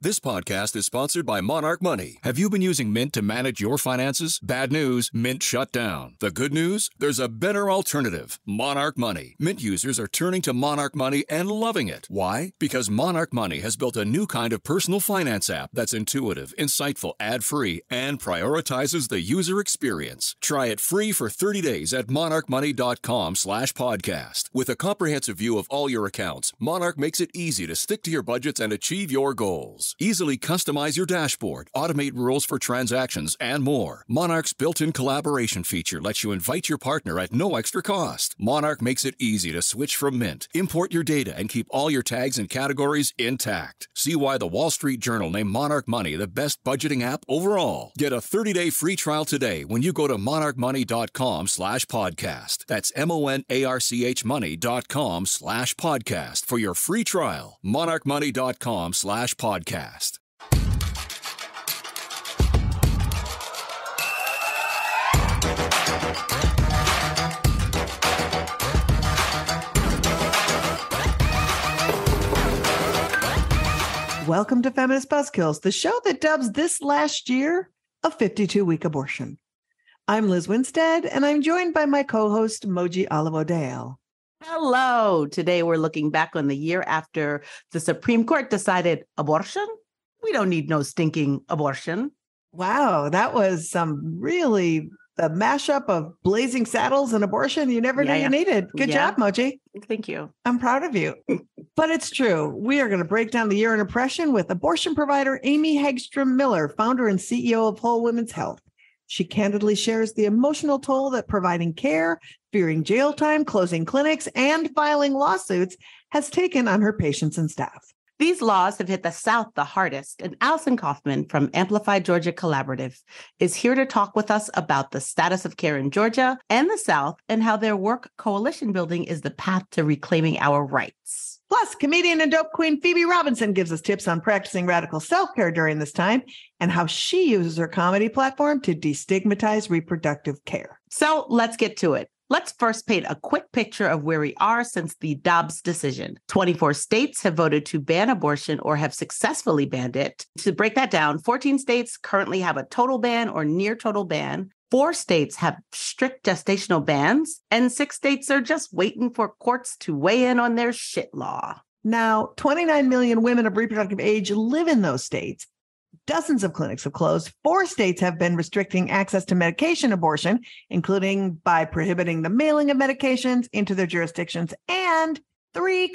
This podcast is sponsored by Monarch Money. Have you been using Mint to manage your finances? Bad news, Mint shut down. The good news? There's a better alternative. Monarch Money. Mint users are turning to Monarch Money and loving it. Why? Because Monarch Money has built a new kind of personal finance app that's intuitive, insightful, ad-free, and prioritizes the user experience. Try it free for 30 days at monarchmoney.com/podcast. With a comprehensive view of all your accounts, Monarch makes it easy to stick to your budgets and achieve your goals. Easily customize your dashboard, automate rules for transactions, and more. Monarch's built-in collaboration feature lets you invite your partner at no extra cost. Monarch makes it easy to switch from Mint, import your data, and keep all your tags and categories intact. See why the Wall Street Journal named Monarch Money the best budgeting app overall. Get a 30-day free trial today when you go to monarchmoney.com/podcast. That's MONARCH money.com/podcast for your free trial. monarchmoney.com/podcast. Welcome to Feminist Buzzkills, the show that dubs this last year a 52-week abortion. I'm Liz Winstead, and I'm joined by my co-host, Moji Olivodale. Hello. Today we're looking back on the year after the Supreme Court decided abortion. We don't need no stinking abortion. Wow, that was some really a mashup of Blazing Saddles and abortion you never knew you needed. Good job, Moji. Thank you. I'm proud of you. But it's true. We are going to break down the year in oppression with abortion provider Amy Hagstrom Miller, founder and CEO of Whole Women's Health. She candidly shares the emotional toll that providing care, fearing jail time, closing clinics, and filing lawsuits has taken on her patients and staff. These laws have hit the South the hardest, and Allison Coffman from Amplify Georgia Collaborative is here to talk with us about the status of care in Georgia and the South and how their work coalition building is the path to reclaiming our rights. Plus, comedian and dope queen Phoebe Robinson gives us tips on practicing radical self-care during this time and how she uses her comedy platform to destigmatize reproductive care. So let's get to it. Let's first paint a quick picture of where we are since the Dobbs decision. 24 states have voted to ban abortion or have successfully banned it. To break that down, 14 states currently have a total ban or near total ban. 4 states have strict gestational bans, and 6 states are just waiting for courts to weigh in on their shit law. Now, 29 million women of reproductive age live in those states. Dozens of clinics have closed. 4 states have been restricting access to medication abortion, including by prohibiting the mailing of medications into their jurisdictions. And 3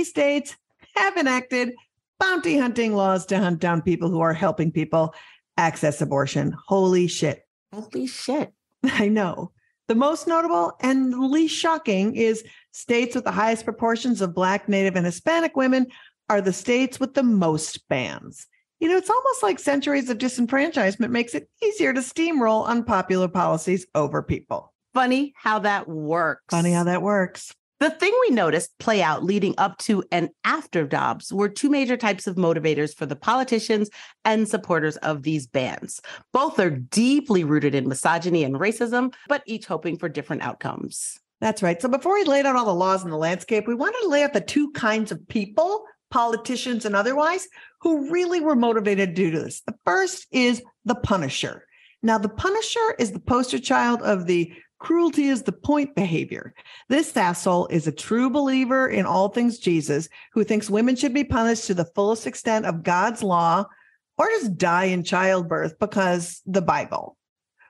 states have enacted bounty hunting laws to hunt down people who are helping people access abortion. Holy shit. Holy shit. I know. The most notable and least shocking is states with the highest proportions of Black, Native, and Hispanic women are the states with the most bans. You know, it's almost like centuries of disenfranchisement makes it easier to steamroll unpopular policies over people. Funny how that works. The thing we noticed play out leading up to and after Dobbs were 2 major types of motivators for the politicians and supporters of these bans. Both are deeply rooted in misogyny and racism, but each hoping for different outcomes. That's right. So before we laid out all the laws in the landscape, we wanted to lay out the 2 kinds of people, politicians and otherwise, who really were motivated to do this. The first is the Punisher. Now, the Punisher is the poster child of the cruelty is the point behavior. This asshole is a true believer in all things Jesus, who thinks women should be punished to the fullest extent of God's law or just die in childbirth because the Bible.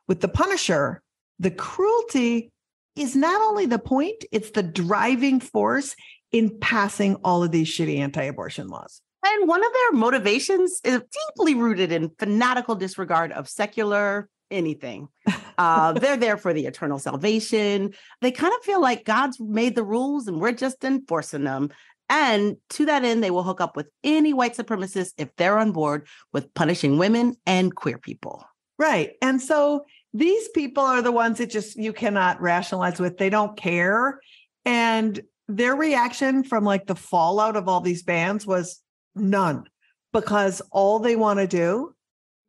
With the Punisher, the cruelty is not only the point, it's the driving force in passing all of these shitty anti-abortion laws. And one of their motivations is deeply rooted in fanatical disregard of secular anything. They're there for the eternal salvation. They kind of feel like God's made the rules and we're just enforcing them. And to that end, they will hook up with any white supremacists if they're on board with punishing women and queer people. Right. And so these people are the ones that just you cannot rationalize with. They don't care. And their reaction from like the fallout of all these bans was none, because all they want to do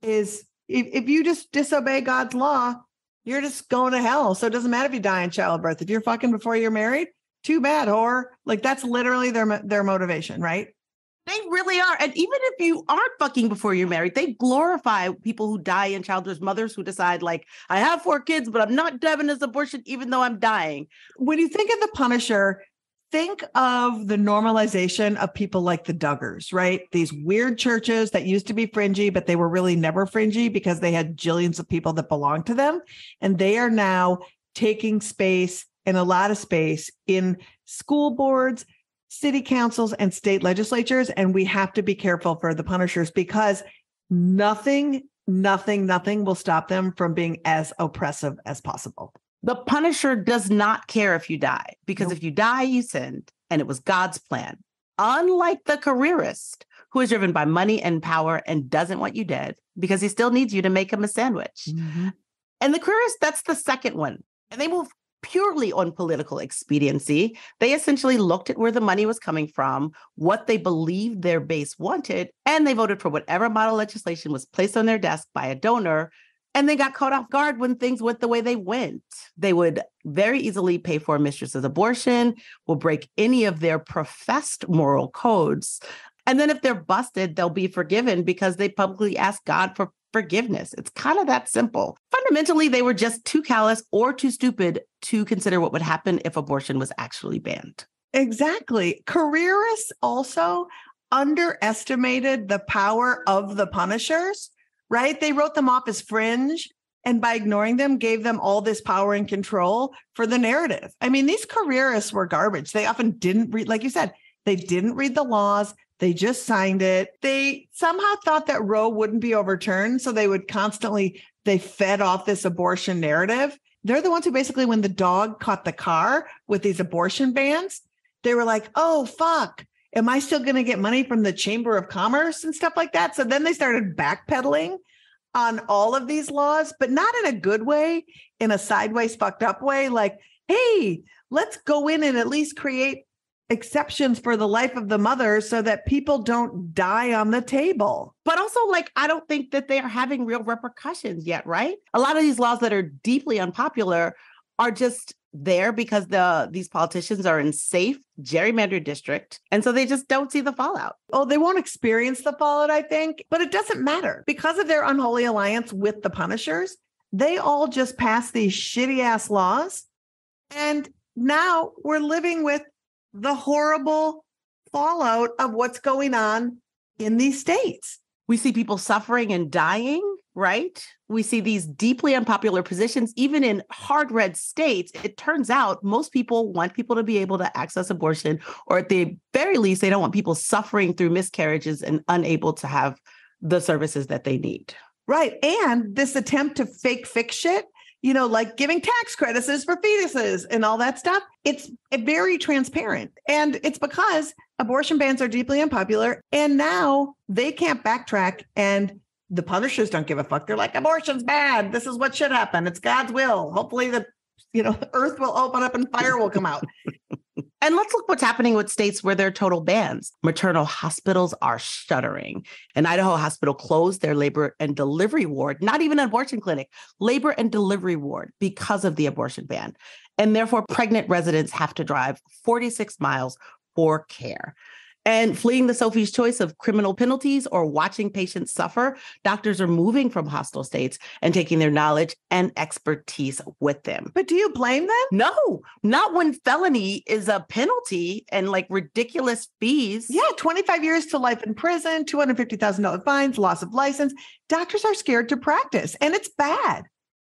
is if you just disobey God's law, you're just going to hell. So it doesn't matter if you die in childbirth. If you're fucking before you're married, too bad, whore. Like that's literally their motivation, right? They really are. And even if you aren't fucking before you're married, they glorify people who die in childbirth, mothers who decide, like, I have 4 kids, but I'm not having this abortion, even though I'm dying. When you think of the Punisher, think of the normalization of people like the Duggars, right? These weird churches that used to be fringy, but they were really never fringy because they had jillions of people that belonged to them. And they are now taking space, and a lot of space, in school boards, city councils, and state legislatures. And we have to be careful for the Punishers, because nothing will stop them from being as oppressive as possible. The Punisher does not care if you die, because if you die, you sinned, and it was God's plan. Unlike the careerist, who is driven by money and power and doesn't want you dead because he still needs you to make him a sandwich. Mm-hmm. And the careerist, that's the second one. And they move purely on political expediency. They essentially looked at where the money was coming from, what they believed their base wanted, and they voted for whatever model legislation was placed on their desk by a donor. And they got caught off guard when things went the way they went. They would very easily pay for a mistress's abortion, will break any of their professed moral codes. And then if they're busted, they'll be forgiven because they publicly asked God for forgiveness. It's kind of that simple. Fundamentally, they were just too callous or too stupid to consider what would happen if abortion was actually banned. Exactly. Careerists also underestimated the power of the Punishers, right? They wrote them off as fringe, and by ignoring them, gave them all this power and control for the narrative. I mean, these careerists were garbage. They often didn't read, like you said, they didn't read the laws. They just signed it. They somehow thought that Roe wouldn't be overturned. So they fed off this abortion narrative. They're the ones who basically, when the dog caught the car with these abortion bans, they were like, oh, fuck. Am I still going to get money from the Chamber of Commerce and stuff like that? So then they started backpedaling on all of these laws, but not in a good way, in a sideways fucked up way. Like, hey, let's go in and at least create exceptions for the life of the mother so that people don't die on the table. But also, like, I don't think that they are having real repercussions yet, right? A lot of these laws that are deeply unpopular are just there because these politicians are in safe gerrymandered district. And so they just don't see the fallout. Oh, they won't experience the fallout, I think, but it doesn't matter. Because of their unholy alliance with the Punishers, they all just passed these shitty ass laws. And now we're living with the horrible fallout of what's going on in these states. We see people suffering and dying, right? We see these deeply unpopular positions, even in hard red states. It turns out most people want people to be able to access abortion, or at the very least, they don't want people suffering through miscarriages and unable to have the services that they need. Right. And this attempt to fix shit, like giving tax credits for fetuses and all that stuff. It's very transparent. And it's because abortion bans are deeply unpopular. And now they can't backtrack. And the Punishers don't give a fuck. They're like, abortion's bad. This is what should happen. It's God's will. Hopefully the earth will open up and fire will come out. And let's look what's happening with states where there are total bans. Maternal hospitals are shuttering. An Idaho hospital closed their labor and delivery ward, not even an abortion clinic, labor and delivery ward, because of the abortion ban. And therefore, pregnant residents have to drive 46 miles for care. And fleeing the Sophie's choice of criminal penalties or watching patients suffer, doctors are moving from hostile states and taking their knowledge and expertise with them. But do you blame them? No, not when felony is a penalty and like ridiculous fees. Yeah, 25 years to life in prison, $250,000 fines, loss of license. Doctors are scared to practice, and it's bad.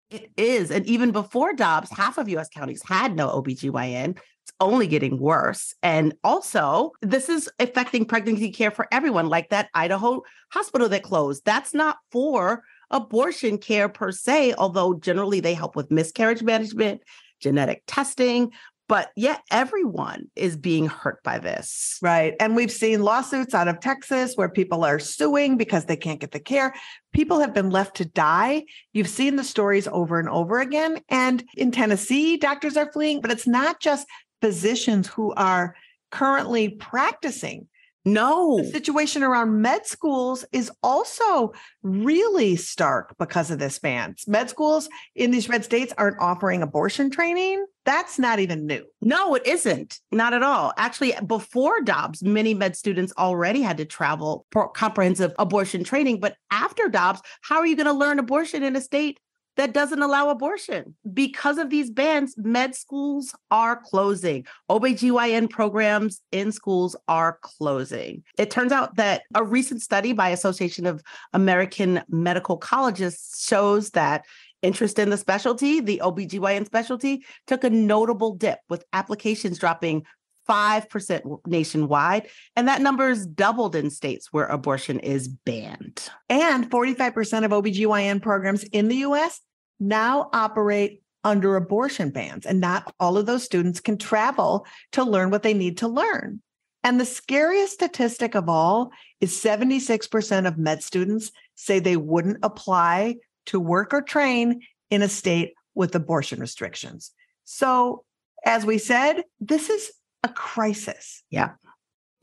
It is. And even before Dobbs, half of U.S. counties had no OBGYN. It's only getting worse. And also, this is affecting pregnancy care for everyone, like that Idaho hospital that closed. That's not for abortion care per se, although generally they help with miscarriage management, genetic testing. But yet everyone is being hurt by this. Right. And we've seen lawsuits out of Texas where people are suing because they can't get the care. People have been left to die. You've seen the stories over and over again. And in Tennessee, doctors are fleeing, but it's not just physicians who are currently practicing No. The situation around med schools is also really stark because of this ban. Med schools in these red states aren't offering abortion training. That's not even new. No, it isn't. Not at all. Actually, before Dobbs, many med students already had to travel for comprehensive abortion training. But after Dobbs, how are you going to learn abortion in a state that doesn't allow abortion? Because of these bans, med schools are closing. OBGYN programs in schools are closing. It turns out that a recent study by Association of American Medical Colleges shows that interest in the specialty, the OBGYN specialty, took a notable dip with applications dropping 5% nationwide. And that number is doubled in states where abortion is banned. And 45% of OBGYN programs in the US now operate under abortion bans. And not all of those students can travel to learn what they need to learn. And the scariest statistic of all is 76% of med students say they wouldn't apply to work or train in a state with abortion restrictions. So, as we said, this is a crisis. Yeah.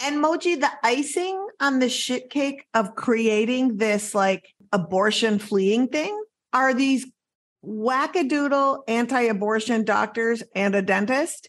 And Moji, the icing on the shit cake of creating this like abortion fleeing thing are these wackadoodle anti-abortion doctors and a dentist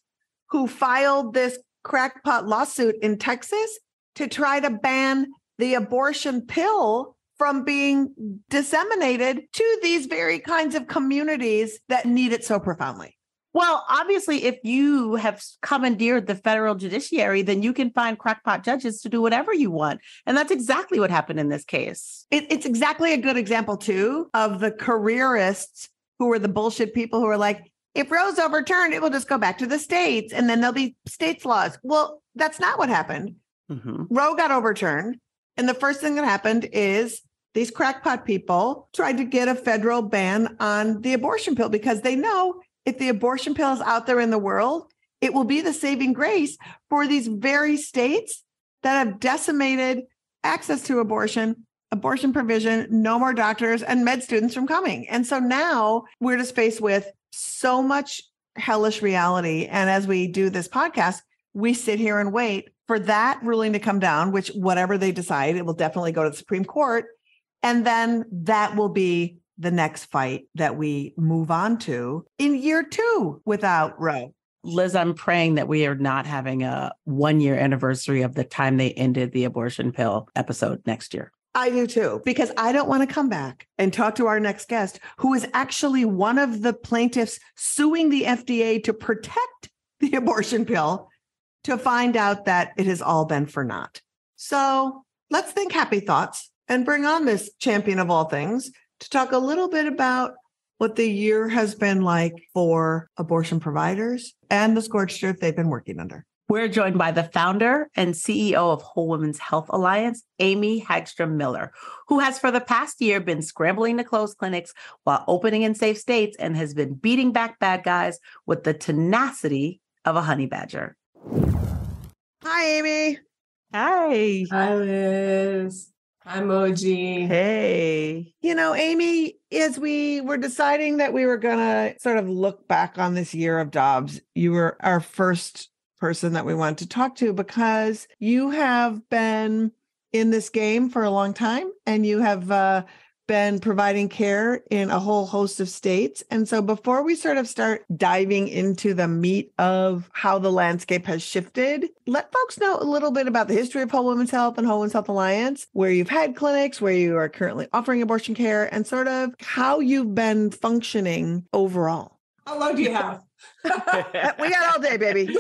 who filed this crackpot lawsuit in Texas to try to ban the abortion pill from being disseminated to these very kinds of communities that need it so profoundly. Well, obviously, if you have commandeered the federal judiciary, then you can find crackpot judges to do whatever you want. And that's exactly what happened in this case. It's exactly a good example, too, of the careerists who were the bullshit people who are like, if Roe's overturned, it will just go back to the states and then there'll be states' laws. Well, that's not what happened. Mm-hmm. Roe got overturned. And the first thing that happened is these crackpot people tried to get a federal ban on the abortion pill because they know if the abortion pill is out there in the world, it will be the saving grace for these very states that have decimated access to abortion provision, no more doctors and med students from coming. And so now we're just faced with so much hellish reality. And as we do this podcast, we sit here and wait for that ruling to come down, which whatever they decide, it will definitely go to the Supreme Court. And then that will be the next fight that we move on to in year 2 without Roe. Liz, I'm praying that we are not having a 1-year anniversary of the time they ended the abortion pill episode next year. I do too, because I don't want to come back and talk to our next guest, who is actually one of the plaintiffs suing the FDA to protect the abortion pill, to find out that it has all been for naught. So let's think happy thoughts and bring on this champion of all things to talk a little bit about what the year has been like for abortion providers and the scorched earth they've been working under. We're joined by the founder and CEO of Whole Women's Health Alliance, Amy Hagstrom Miller, who has for the past year been scrambling to close clinics while opening in safe states and has been beating back bad guys with the tenacity of a honey badger. Hi, Amy. Hi. Hi, Liz. Hi, Moji. Hey. You know, Amy, as we were deciding that we were going to sort of look back on this year of Dobbs, you were our first person that we wanted to talk to because you have been in this game for a long time and you have been providing care in a whole host of states. And so before we sort of start diving into the meat of how the landscape has shifted, let folks know a little bit about the history of Whole Women's Health and Whole Women's Health Alliance, where you've had clinics, where you are currently offering abortion care, and sort of how you've been functioning overall. How long do you have? We got all day, baby.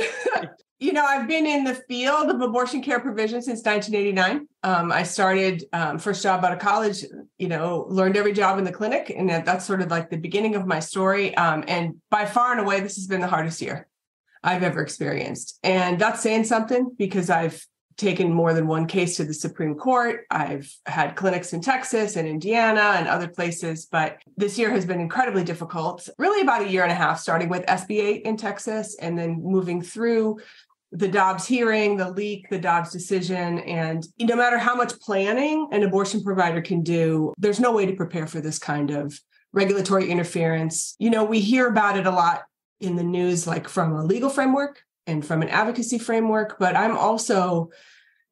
You know, I've been in the field of abortion care provision since 1989. I started first job out of college, learned every job in the clinic. And that's sort of like the beginning of my story. And by far and away, this has been the hardest year I've ever experienced. And that's saying something because I've taken more than one case to the Supreme Court. I've had clinics in Texas and Indiana and other places, but this year has been incredibly difficult, really about a year and a half, starting with SB 8 in Texas and then moving through the Dobbs hearing, the leak, the Dobbs decision. And no matter how much planning an abortion provider can do, there's no way to prepare for this kind of regulatory interference. You know, we hear about it a lot in the news, like from a legal framework and from an advocacy framework, but I'm also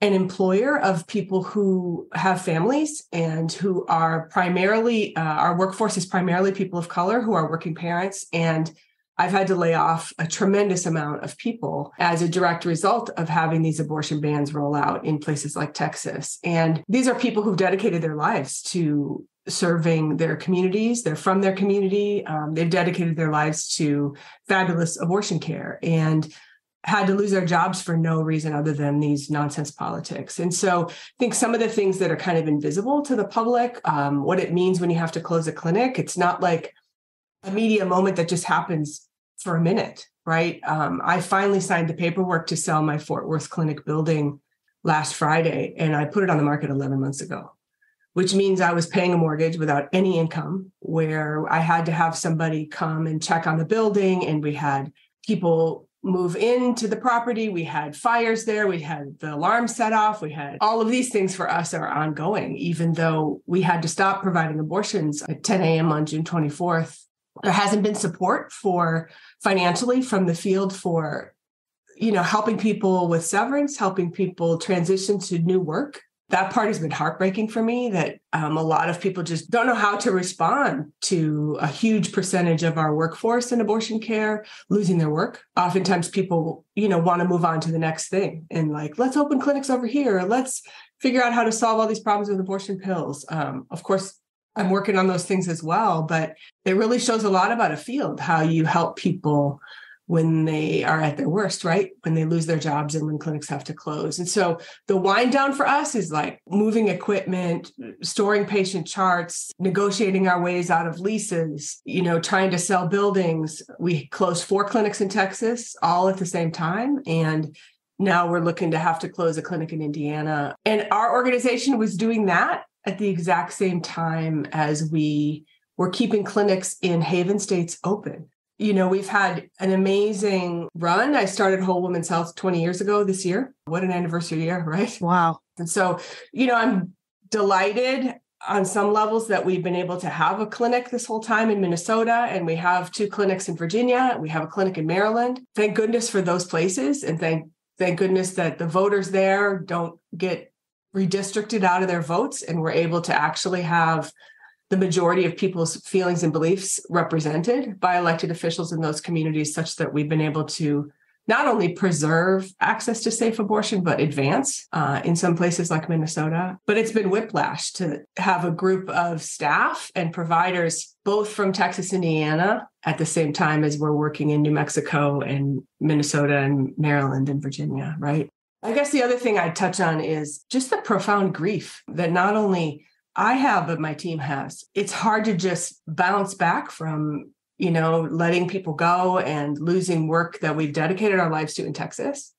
an employer of people who have families and who are primarily, our workforce is primarily people of color who are working parents. And I've had to lay off a tremendous amount of people as a direct result of having these abortion bans roll out in places like Texas. And these are people who've dedicated their lives to serving their communities. They're from their community. They've dedicated their lives to fabulous abortion care and had to lose their jobs for no reason other than these nonsense politics. And so I think some of the things that are kind of invisible to the public, what it means when you have to close a clinic, it's not like a media moment that just happens for a minute, right? I finally signed the paperwork to sell my Fort Worth clinic building last Friday, and I put it on the market 11 months ago, which means I was paying a mortgage without any income, where I had to have somebody come and check on the building, and we had people move into the property. We had fires there. We had the alarm set off. We had all of these things for us are ongoing, even though we had to stop providing abortions at 10 a.m. on June 24th. There hasn't been support financially from the field for, helping people with severance, helping people transition to new work. That part has been heartbreaking for me, that a lot of people just don't know how to respond to a huge percentage of our workforce in abortion care losing their work. Oftentimes people, want to move on to the next thing and let's open clinics over here. Let's figure out how to solve all these problems with abortion pills. Of course, I'm working on those things as well, but it really shows a lot about a field, how you help people when they are at their worst, right? When they lose their jobs and when clinics have to close. And so the wind down for us is moving equipment, storing patient charts, negotiating our ways out of leases, trying to sell buildings. We closed 4 clinics in Texas all at the same time. And now we're looking to have to close a clinic in Indiana. And our organization was doing that at the exact same time as we were keeping clinics in Haven states open. We've had an amazing run. I started Whole Woman's Health 20 years ago this year. What an anniversary year, right? Wow. And so, I'm delighted on some levels that we've been able to have a clinic this whole time in Minnesota, and we have 2 clinics in Virginia. We have a clinic in Maryland. Thank goodness for those places. And thank goodness that the voters there don't get redistricted out of their votes, and we're able to actually have the majority of people's feelings and beliefs represented by elected officials in those communities, such that we've been able to not only preserve access to safe abortion, but advance in some places like Minnesota. But it's been whiplash to have a group of staff and providers, both from Texas, Indiana, at the same time as we're working in New Mexico and Minnesota and Maryland and Virginia, right? I guess the other thing I'd touch on is just the profound grief that not only I have, but my team has. It's hard to just bounce back from, letting people go and losing work that we've dedicated our lives to in Texas,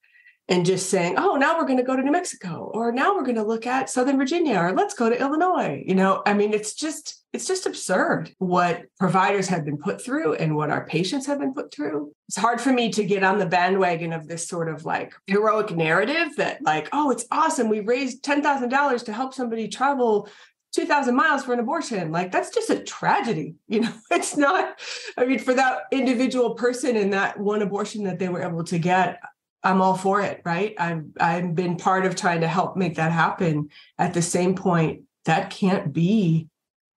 and just saying, oh, now we're going to go to New Mexico, or now we're going to look at Southern Virginia, or let's go to Illinois. It's just absurd what providers have been put through and what our patients have been put through. It's hard for me to get on the bandwagon of this sort of heroic narrative that it's awesome. We raised $10,000 to help somebody travel 2,000 miles for an abortion. That's just a tragedy. It's not, for that individual person and that one abortion that they were able to get, I'm all for it, right? I've been part of trying to help make that happen. At the same point, that can't be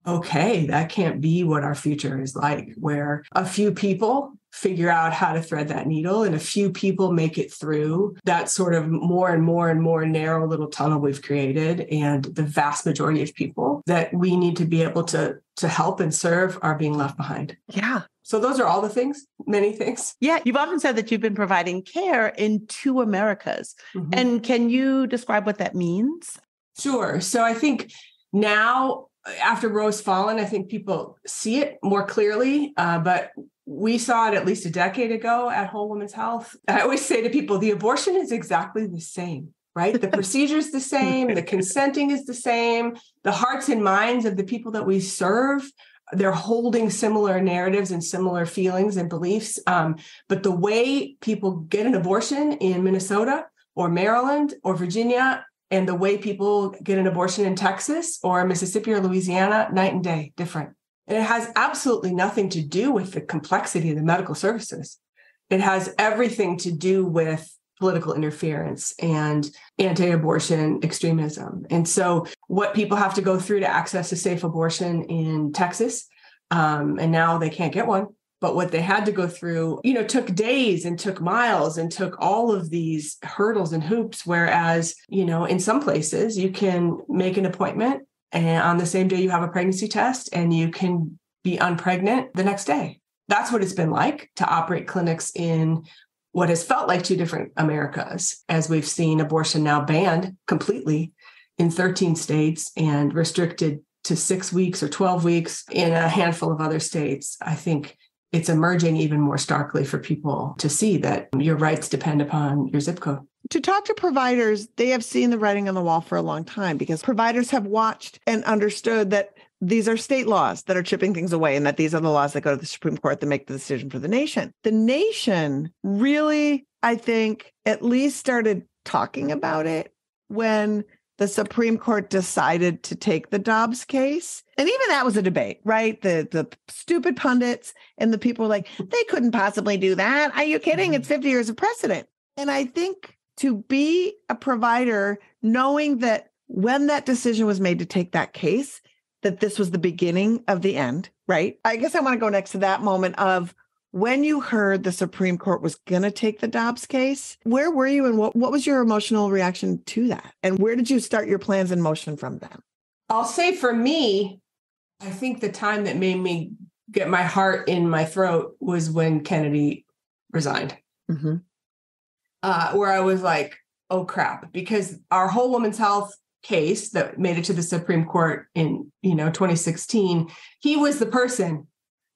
okay. That can't be what our future is like, where a few people figure out how to thread that needle and a few people make it through that sort of more and more and more narrow little tunnel we've created. And the vast majority of people that we need to be able to help and serve are being left behind. Yeah. So those are all the things, many things. Yeah. You've often said that you've been providing care in 2 Americas. Mm-hmm. And can you describe what that means? Sure. So I think now, after Roe's fallen, I think people see it more clearly, but we saw it at least a decade ago at Whole Woman's Health. I always say to people, the abortion is exactly the same, right? The procedure is the same. The consenting is the same. The hearts and minds of the people that we serve, they're holding similar narratives and similar feelings and beliefs. But the way people get an abortion in Minnesota or Maryland or Virginia, and the way people get an abortion in Texas or Mississippi or Louisiana, night and day, different. And it has absolutely nothing to do with the complexity of the medical services. It has everything to do with political interference and anti-abortion extremism. And so what people have to go through to access a safe abortion in Texas, and now they can't get one, but what they had to go through, took days and took miles and took all of these hurdles and hoops. Whereas, in some places you can make an appointment and on the same day you have a pregnancy test and you can be unpregnant the next day. That's what it's been like to operate clinics in what has felt like two different Americas, as we've seen abortion now banned completely in 13 states and restricted to 6 weeks or 12 weeks in a handful of other states. I think it's emerging even more starkly for people to see that your rights depend upon your zip code. To talk to providers, they have seen the writing on the wall for a long time because providers have watched and understood that these are state laws that are chipping things away and that these are the laws that go to the Supreme Court that make the decision for the nation. The nation really, I think, at least started talking about it when the Supreme Court decided to take the Dobbs case. And even that was a debate, right? The stupid pundits and the people were like, they couldn't possibly do that. Are you kidding? It's 50 years of precedent. And I think to be a provider, knowing that when that decision was made to take that case, that this was the beginning of the end, right? I guess I want to go next to that moment of when you heard the Supreme Court was going to take the Dobbs case. Where were you and what was your emotional reaction to that? And where did you start your plans in motion from then? I'll say for me, I think the time that made me get my heart in my throat was when Kennedy resigned, where I was like, oh, crap, because our whole women's health case that made it to the Supreme Court in 2016, he was the person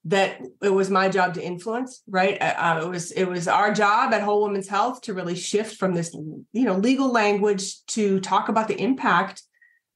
that it was my job to influence, right? It was our job at Whole Women's Health to really shift from this legal language to talk about the impact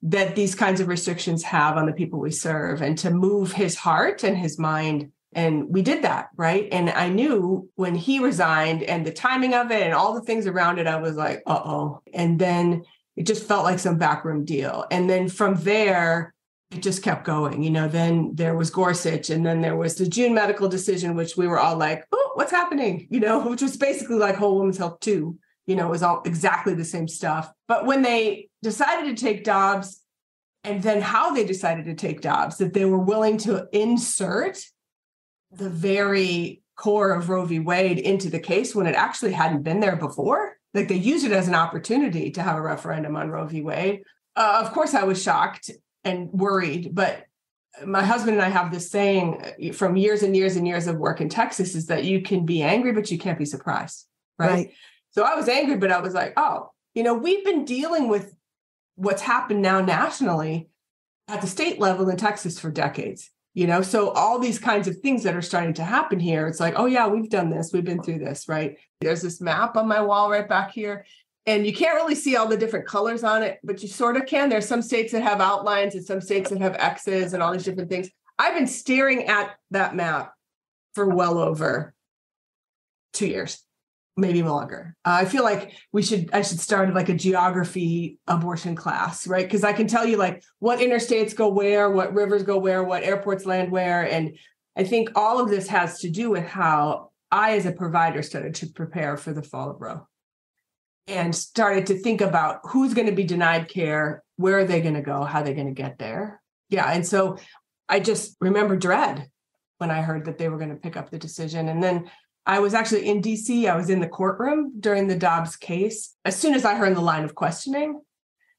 that these kinds of restrictions have on the people we serve and to move his heart and his mind. And we did that, right? And I knew when he resigned and the timing of it and all the things around it, I was like, uh-oh. And then it just felt like some backroom deal. And then from there, it just kept going. Then there was Gorsuch, and then there was the June medical decision, which we were all like, oh, what's happening? Which was basically like Whole Women's Health 2, it was all exactly the same stuff. But when they decided to take Dobbs, and then how they decided to take Dobbs, that they were willing to insert the very core of Roe v. Wade into the case when it actually hadn't been there before. Like they used it as an opportunity to have a referendum on Roe v. Wade. Of course, I was shocked and worried, but my husband and I have this saying from years and years and years of work in Texas is that you can be angry, but you can't be surprised, right? So I was angry, but I was like, oh, we've been dealing with what's happened now nationally at the state level in Texas for decades. So all these kinds of things that are starting to happen here, it's like, oh yeah, we've done this. We've been through this, right? There's this map on my wall right back here, and you can't really see all the different colors on it, but you sort of can. There's some states that have outlines and some states that have X's and all these different things. I've been staring at that map for well over 2 years, maybe longer. I feel like I should start like a geography abortion class, right? Because I can tell you like what interstates go where, what rivers go where, what airports land where. And I think all of this has to do with how I, as a provider, started to prepare for the fall of Roe and started to think about who's going to be denied care, where are they going to go, how are they going to get there? Yeah. And so I just remember dread when I heard that they were going to pick up the decision. And then I was actually in DC. I was in the courtroom during the Dobbs case. As soon as I heard the line of questioning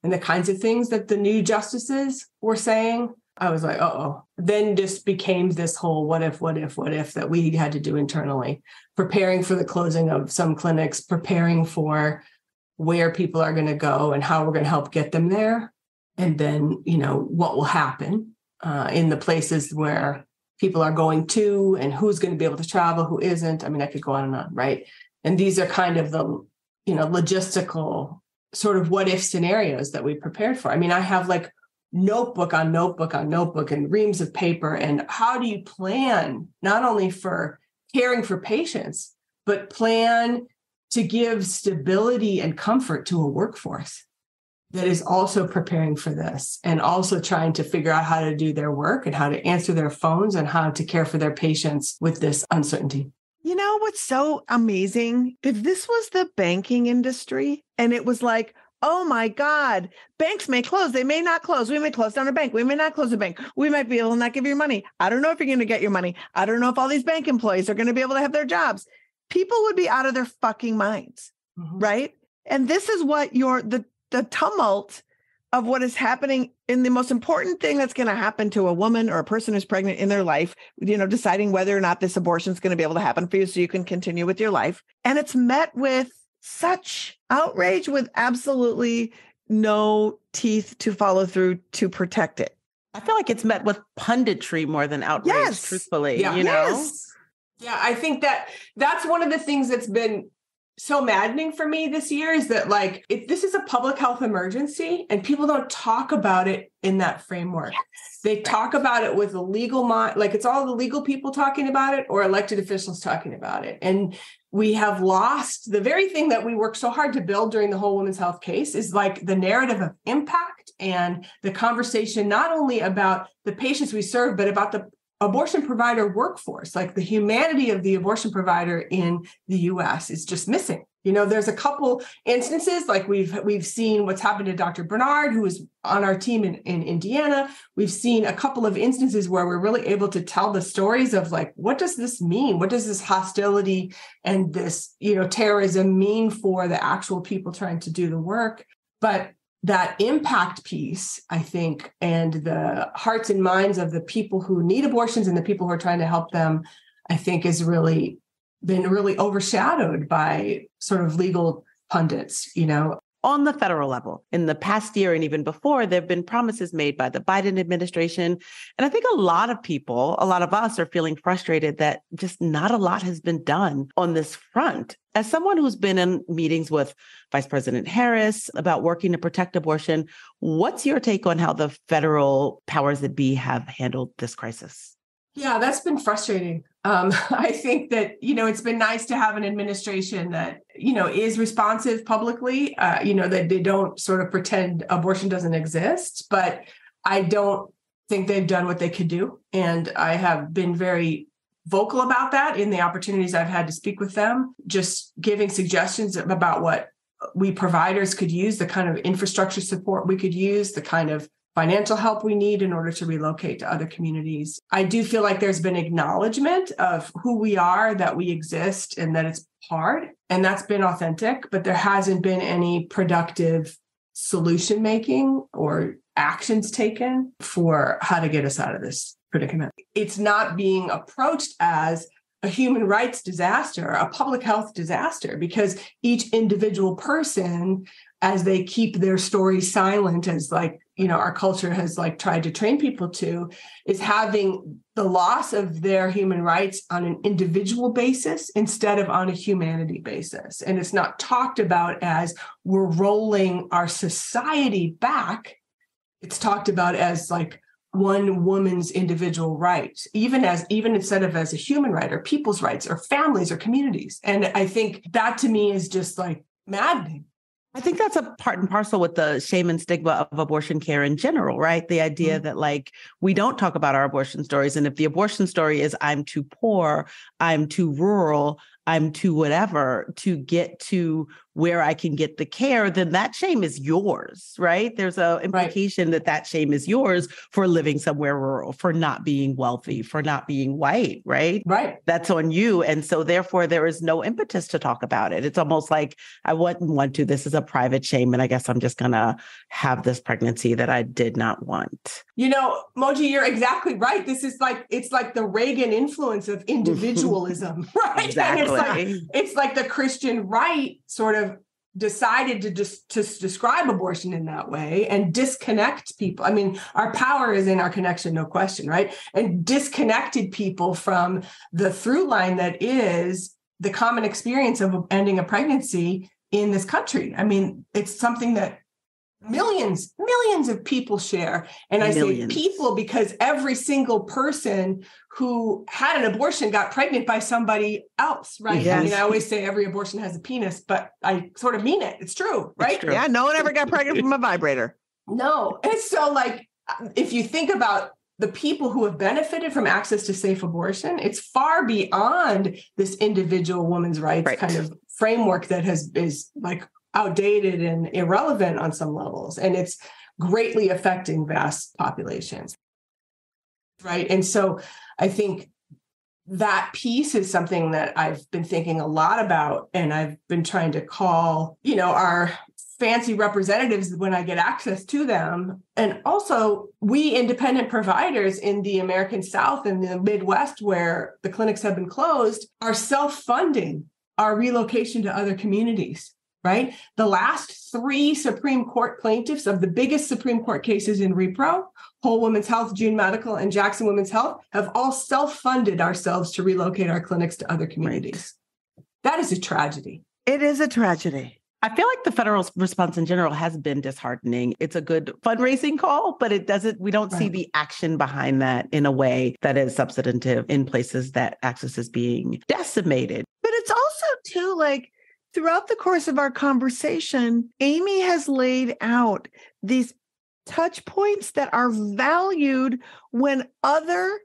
and the kinds of things that the new justices were saying, I was like, uh-oh. Then just became this whole what if that we had to do internally, preparing for the closing of some clinics, preparing for where people are going to go and how we're going to help get them there. And then, what will happen in the places where people are going to and who's going to be able to travel, who isn't. I mean, I could go on and on, right? And these are kind of the, logistical sort of what if scenarios that we prepared for. I mean, I have like notebook on notebook on notebook and reams of paper. And how do you plan not only for caring for patients, but plan to give stability and comfort to a workforce that is also preparing for this and also trying to figure out how to do their work and how to answer their phones and how to care for their patients with this uncertainty. You know what's so amazing? If this was the banking industry and it was like, oh my God, banks may close. They may not close. We may close down a bank. We may not close a bank. We might be able to not give you money. I don't know if you're going to get your money. I don't know if all these bank employees are going to be able to have their jobs. People would be out of their fucking minds, right? And this is what the tumult of what is happening in the most important thing that's going to happen to a woman or a person who's pregnant in their life, deciding whether or not this abortion is going to be able to happen for you so you can continue with your life. And it's met with such outrage with absolutely no teeth to follow through to protect it. I feel like it's met with punditry more than outrage, truthfully, Yeah. Yeah, I think that's one of the things that's been so maddening for me this year is that this is a public health emergency and people don't talk about it in that framework. Yes. They talk about it with a legal mind, it's all the legal people talking about it or elected officials talking about it. And we have lost the very thing that we worked so hard to build during the whole women's health case is the narrative of impact and the conversation, not only about the patients we serve, but about the abortion provider workforce, the humanity of the abortion provider in the US is just missing. There's a couple instances we've seen what's happened to Dr. Bernard, who was on our team in Indiana. We've seen a couple of instances where we're really able to tell the stories of what does this mean? What does this hostility and this, terrorism mean for the actual people trying to do the work? But that impact piece, I think, and the hearts and minds of the people who need abortions and the people who are trying to help them, I think has really been overshadowed by sort of legal pundits, On the federal level, in the past year and even before, there have been promises made by the Biden administration. And I think a lot of us are feeling frustrated that just not a lot has been done on this front. As someone who's been in meetings with Vice President Harris about working to protect abortion, what's your take on how the federal powers that be have handled this crisis? Yeah, that's been frustrating. I think that, it's been nice to have an administration that, is responsive publicly, that they don't sort of pretend abortion doesn't exist, but I don't think they've done what they could do. And I have been very vocal about that in the opportunities I've had to speak with them, just giving suggestions about what we providers could use, the kind of infrastructure support we could use, the kind of financial help we need in order to relocate to other communities. I do feel like there's been acknowledgement of who we are, that we exist, and that it's hard. And that's been authentic, but there hasn't been any productive solution making or actions taken for how to get us out of this predicament. It's not being approached as a human rights disaster, a public health disaster, because each individual person, as they keep their story silent, as our culture has tried to train people to, is having the loss of their human rights on an individual basis instead of on a humanity basis. And it's not talked about as we're rolling our society back. It's talked about as one woman's individual rights, even instead of as a human right or people's rights or families or communities. And I think that to me is just maddening. I think that's a part and parcel with the shame and stigma of abortion care in general, right? The idea that we don't talk about our abortion stories. And if the abortion story is I'm too poor, I'm too rural, I'm too whatever to get to where I can get the care, then that shame is yours, right? There's an implication that shame is yours for living somewhere rural, for not being wealthy, for not being white, right? Right. That's on you. And so therefore there is no impetus to talk about it. It's almost like I wouldn't want to. This is a private shame. And I guess I'm just going to have this pregnancy that I did not want. Moji, you're exactly right. This is it's like the Reagan influence of individualism, right? Exactly. And it's like the Christian right sort of decided to just describe abortion in that way and disconnect people. I mean, our power is in our connection, no question, right? And disconnected people from the through line that is the common experience of ending a pregnancy in this country. I mean, it's something that millions of people share. And I say people because every single person who had an abortion got pregnant by somebody else, right? Yes. I mean, I always say every abortion has a penis, but I sort of mean it. It's true, right? It's true. Yeah, no one ever got pregnant from a vibrator. No. And so if you think about the people who have benefited from access to safe abortion, it's far beyond this individual woman's rights kind of framework that is like outdated and irrelevant on some levels. And it's greatly affecting vast populations. Right. And so I think that piece is something that I've been thinking a lot about, and I've been trying to call, our fancy representatives when I get access to them. And also we independent providers in the American South and the Midwest, where the clinics have been closed, are self-funding our relocation to other communities, right? The last 3 Supreme Court plaintiffs of the biggest Supreme Court cases in REPRO, Whole Women's Health, June Medical, and Jackson Women's Health, have all self-funded ourselves to relocate our clinics to other communities. Right. That is a tragedy. It is a tragedy. I feel like the federal response in general has been disheartening. It's a good fundraising call, but we don't see the action behind that in a way that is substantive in places that access is being decimated. But it's also too, like, throughout the course of our conversation, Amy has laid out these touch points that are valued when other,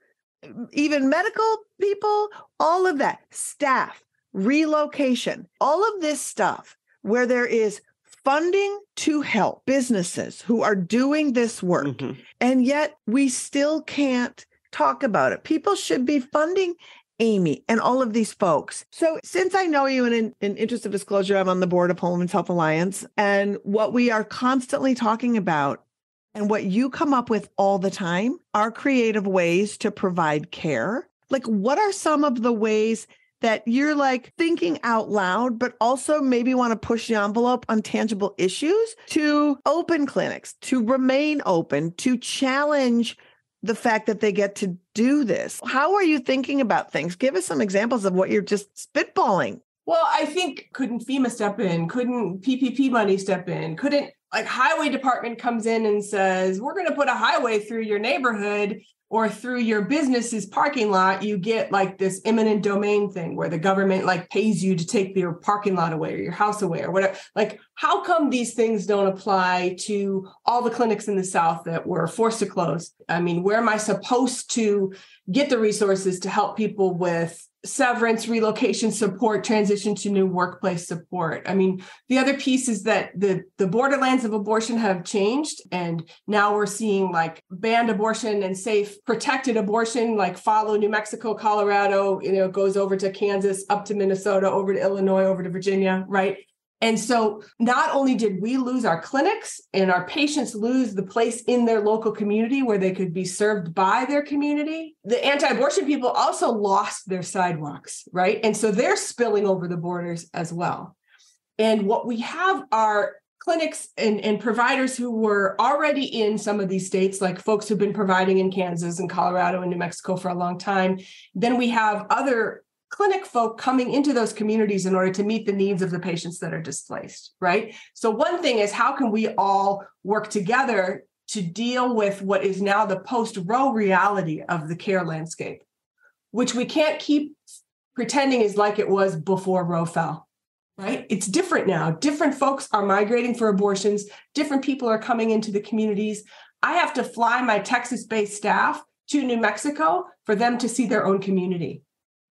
even medical people, all of that, staff, relocation, all of this stuff, where there is funding to help businesses who are doing this work. Mm-hmm. And yet we still can't talk about it. People should be funding Amy and all of these folks. So since I know you, and in interest of disclosure, I'm on the board of Whole Women's Health Alliance, and what we are constantly talking about and what you come up with all the time are creative ways to provide care. Like, what are some of the ways that you're like thinking out loud, but also maybe want to push the envelope on tangible issues to open clinics, to remain open, to challenge the fact that they get to do this? How are you thinking about things? Give us some examples of what you're just spitballing. Well, I think, couldn't FEMA step in? Couldn't PPP money step in? Couldn't, like, highway department comes in and says, we're going to put a highway through your neighborhood or through your business's parking lot? You get like this eminent domain thing where the government like pays you to take your parking lot away or your house away or whatever. Like, how come these things don't apply to all the clinics in the South that were forced to close? I mean, where am I supposed to get the resources to help people with severance, relocation support, transition to new workplace support? I mean, the other piece is that the borderlands of abortion have changed. And now we're seeing like banned abortion and safe, protected abortion, like follow New Mexico, Colorado, goes over to Kansas, up to Minnesota, over to Illinois, over to Virginia, right? And so not only did we lose our clinics and our patients lose the place in their local community where they could be served by their community, the anti-abortion people also lost their sidewalks, right? And so they're spilling over the borders as well. And what we have are clinics and providers who were already in some of these states, like folks who've been providing in Kansas and Colorado and New Mexico for a long time. Then we have other clinic folk coming into those communities in order to meet the needs of the patients that are displaced, right? So one thing is, how can we all work together to deal with what is now the post-Roe reality of the care landscape, which we can't keep pretending is like it was before Roe fell, right? It's different now. Different folks are migrating for abortions. Different people are coming into the communities. I have to fly my Texas-based staff to New Mexico for them to see their own community.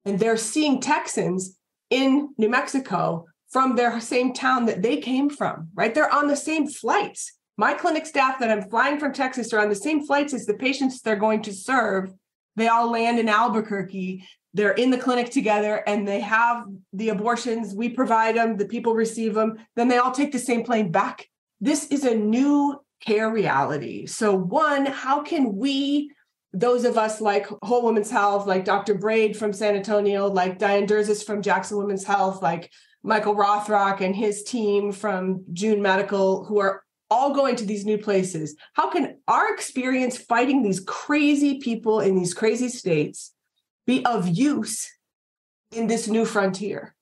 And they're seeing Texans in New Mexico from their same town that they came from, right? They're on the same flights. My clinic staff that I'm flying from Texas are on the same flights as the patients they're going to serve. They all land in Albuquerque. They're in the clinic together and they have the abortions. We provide them, the people receive them. Then they all take the same plane back. This is a new care reality. So one, how can we, those of us like Whole Women's Health, like Dr. Braid from San Antonio, like Diane Durzis from Jackson Women's Health, like Michael Rothrock and his team from June Medical, who are all going to these new places, how can our experience fighting these crazy people in these crazy states be of use in this new frontier?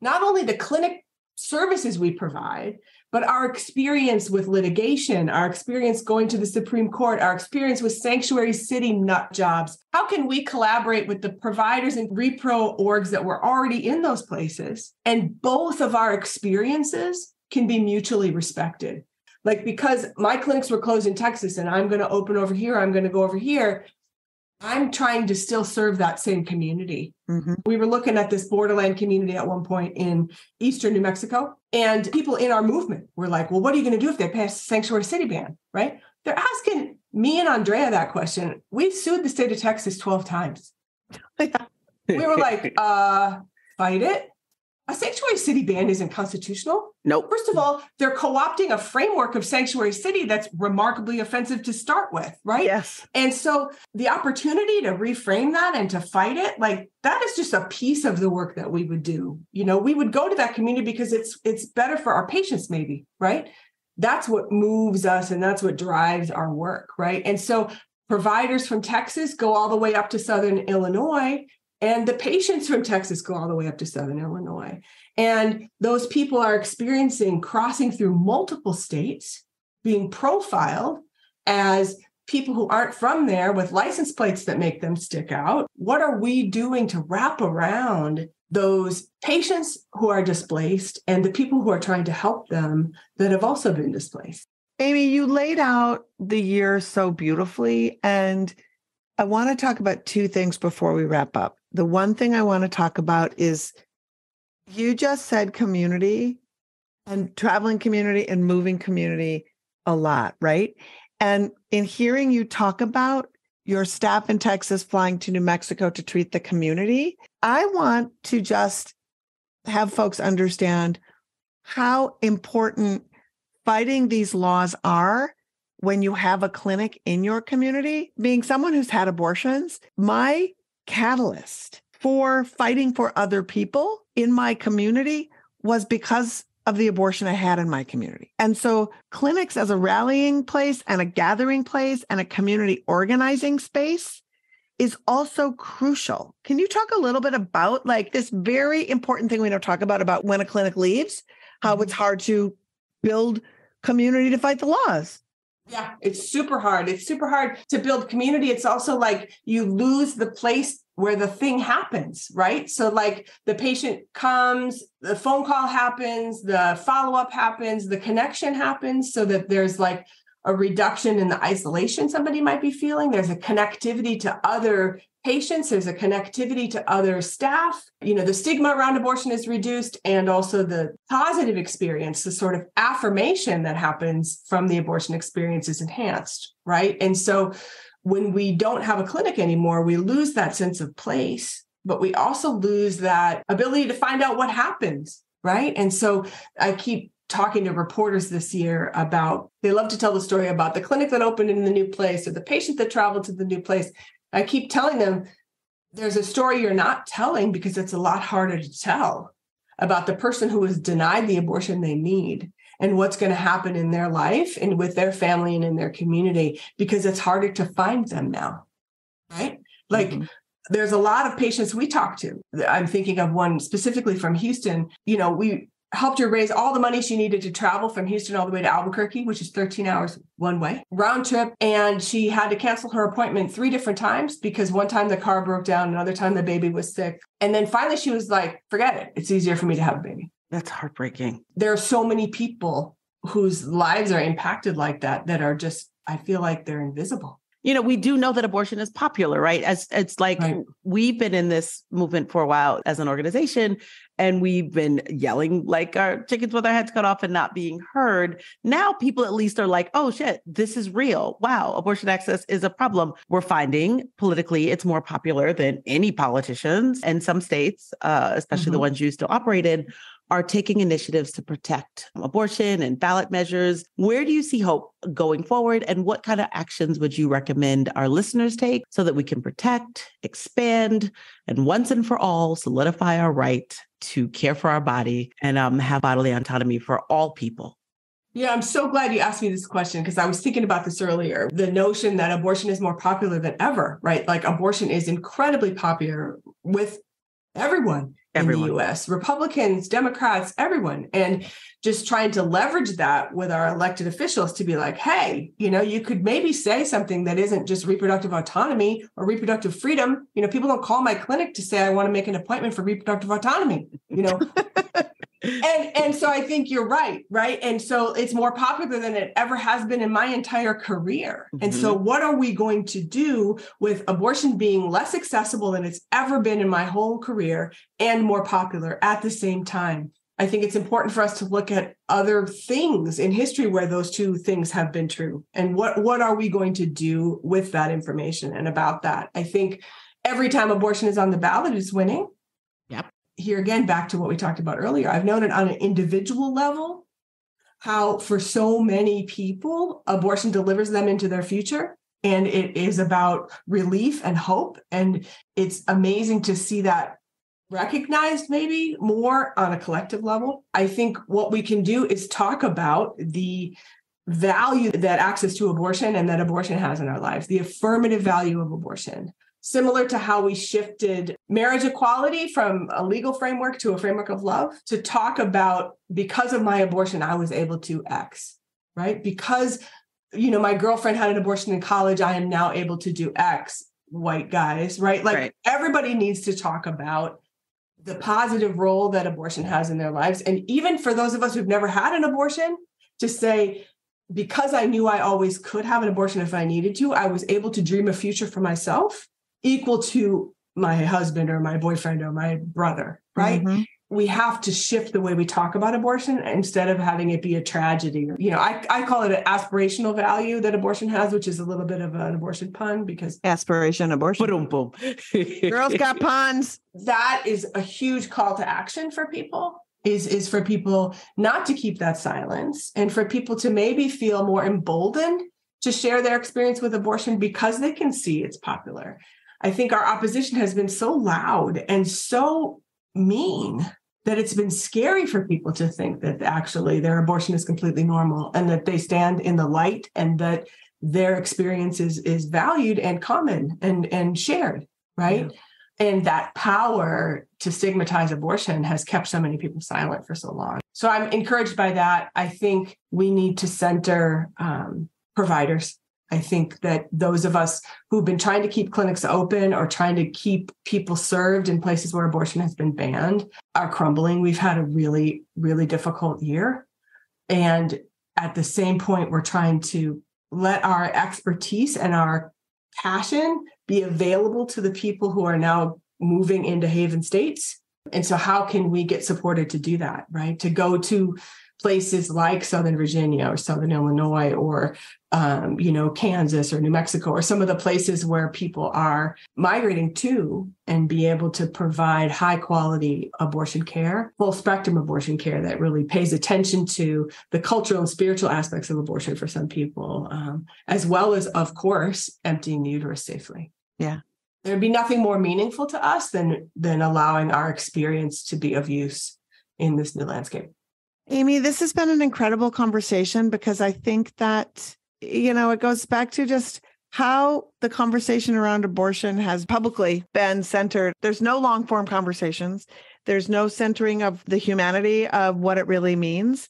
Not only the clinic services we provide, but our experience with litigation, our experience going to the Supreme Court, our experience with sanctuary city nut jobs. How can we collaborate with the providers and repro orgs that were already in those places? And both of our experiences can be mutually respected. Like, because my clinics were closed in Texas and I'm going to open over here, I'm going to go over here. I'm trying to still serve that same community. Mm-hmm. We were looking at this borderland community at one point in eastern New Mexico, and people in our movement were like, well, what are you going to do if they pass a sanctuary city ban, right? They're asking me and Andrea that question. We sued the state of Texas 12 times. We were like, fight it. A sanctuary city ban isn't constitutional. Nope. First of all, they're co-opting a framework of sanctuary city that's remarkably offensive to start with, right? Yes. And so the opportunity to reframe that and to fight it, like that is just a piece of the work that we would do. We would go to that community because it's better for our patients, maybe, right? That's what moves us and that's what drives our work, right? And so providers from Texas go all the way up to Southern Illinois. And the patients from Texas go all the way up to Southern Illinois. And those people are experiencing crossing through multiple states, being profiled as people who aren't from there with license plates that make them stick out. What are we doing to wrap around those patients who are displaced and the people who are trying to help them that have also been displaced? Amy, you laid out the year so beautifully. And I want to talk about two things before we wrap up. The one thing I want to talk about is you just said community and traveling community and moving community a lot, right? And in hearing you talk about your staff in Texas flying to New Mexico to treat the community, I want to just have folks understand how important fighting these laws are when you have a clinic in your community. Being someone who's had abortions, my catalyst for fighting for other people in my community was because of the abortion I had in my community. And so clinics as a rallying place and a gathering place and a community organizing space is also crucial. Can you talk a little bit about like this very important thing we don't talk about when a clinic leaves, how it's hard to build community to fight the laws? Yeah, it's super hard. It's super hard to build community. It's also like you lose the place where the thing happens, right? So like the patient comes, the phone call happens, the follow-up happens, the connection happens so that there's like a reduction in the isolation somebody might be feeling. There's a connectivity to other patients. There's a connectivity to other staff. The stigma around abortion is reduced, and also the positive experience, the sort of affirmation that happens from the abortion experience is enhanced, right? And so when we don't have a clinic anymore, we lose that sense of place, but we also lose that ability to find out what happens, right? And so I keep talking to reporters this year about, they love to tell the story about the clinic that opened in the new place or the patient that traveled to the new place. I keep telling them there's a story you're not telling because it's a lot harder to tell about the person who was denied the abortion they need and what's going to happen in their life and with their family and in their community, because it's harder to find them now, right? Like there's a lot of patients we talk to. I'm thinking of one specifically from Houston. We helped her raise all the money she needed to travel from Houston all the way to Albuquerque, which is 13 hours one way, round trip. And she had to cancel her appointment 3 different times because one time the car broke down, another time the baby was sick. And then finally she was like, forget it. It's easier for me to have a baby. That's heartbreaking. There are so many people whose lives are impacted like that are just, I feel like they're invisible. We do know that abortion is popular, right? As it's like right. We've been in this movement for a while as an organization, and we've been yelling like our chickens with our heads cut off and not being heard. Now people at least are like, oh shit, this is real. Wow, abortion access is a problem. We're finding politically it's more popular than any politicians. And some states, especially the ones you still operate in, are taking initiatives to protect abortion and ballot measures. Where do you see hope going forward? And what kind of actions would you recommend our listeners take so that we can protect, expand, and once and for all, solidify our right to care for our body and have bodily autonomy for all people? Yeah, I'm so glad you asked me this question because I was thinking about this earlier. The notion that abortion is more popular than ever, right? Like abortion is incredibly popular with everyone. In the US, Republicans, Democrats, everyone, and just trying to leverage that with our elected officials to be like, hey, you could maybe say something that isn't just reproductive autonomy or reproductive freedom. People don't call my clinic to say, I want to make an appointment for reproductive autonomy. And so I think you're right? And so it's more popular than it ever has been in my entire career. Mm-hmm. And so what are we going to do with abortion being less accessible than it's ever been in my whole career and more popular at the same time? I think it's important for us to look at other things in history where those two things have been true. And what are we going to do with that information and about that? I think every time abortion is on the ballot, it's winning. Yep. Here again, back to what we talked about earlier, I've known it on an individual level, how for so many people, abortion delivers them into their future. And it is about relief and hope. And it's amazing to see that recognized maybe more on a collective level. I think what we can do is talk about the value that access to abortion and that abortion has in our lives, the affirmative value of abortion. Similar to how we shifted marriage equality from a legal framework to a framework of love, to talk about, because of my abortion, I was able to X, right? Because, my girlfriend had an abortion in college, I am now able to do X, white guys, right? Like Everybody needs to talk about the positive role that abortion has in their lives. And even for those of us who've never had an abortion, to say, because I knew I always could have an abortion if I needed to, I was able to dream a future for myself equal to my husband or my boyfriend or my brother, right? Mm-hmm. We have to shift the way we talk about abortion instead of having it be a tragedy. I call it an aspirational value that abortion has, which is a little bit of an abortion pun because aspiration abortion. Boom. Girls got puns. That is a huge call to action for people, is for people not to keep that silence and for people to maybe feel more emboldened to share their experience with abortion because they can see it's popular. I think our opposition has been so loud and so mean that it's been scary for people to think that actually their abortion is completely normal and that they stand in the light and that their experience is valued and common and shared, right? Yeah. And that power to stigmatize abortion has kept so many people silent for so long. So I'm encouraged by that. I think we need to center providers. I think that those of us who've been trying to keep clinics open or trying to keep people served in places where abortion has been banned are crumbling. We've had a really, really difficult year. And at the same point, we're trying to let our expertise and our passion be available to the people who are now moving into Haven states. And so how can we get supported to do that, right? To go to places like Southern Virginia or Southern Illinois or, Kansas or New Mexico or some of the places where people are migrating to and be able to provide high quality abortion care, full spectrum abortion care that really pays attention to the cultural and spiritual aspects of abortion for some people, as well as, of course, emptying the uterus safely. Yeah. There'd be nothing more meaningful to us than allowing our experience to be of use in this new landscape. Amy, this has been an incredible conversation because I think that, it goes back to just how the conversation around abortion has publicly been centered. There's no long form conversations. There's no centering of the humanity of what it really means.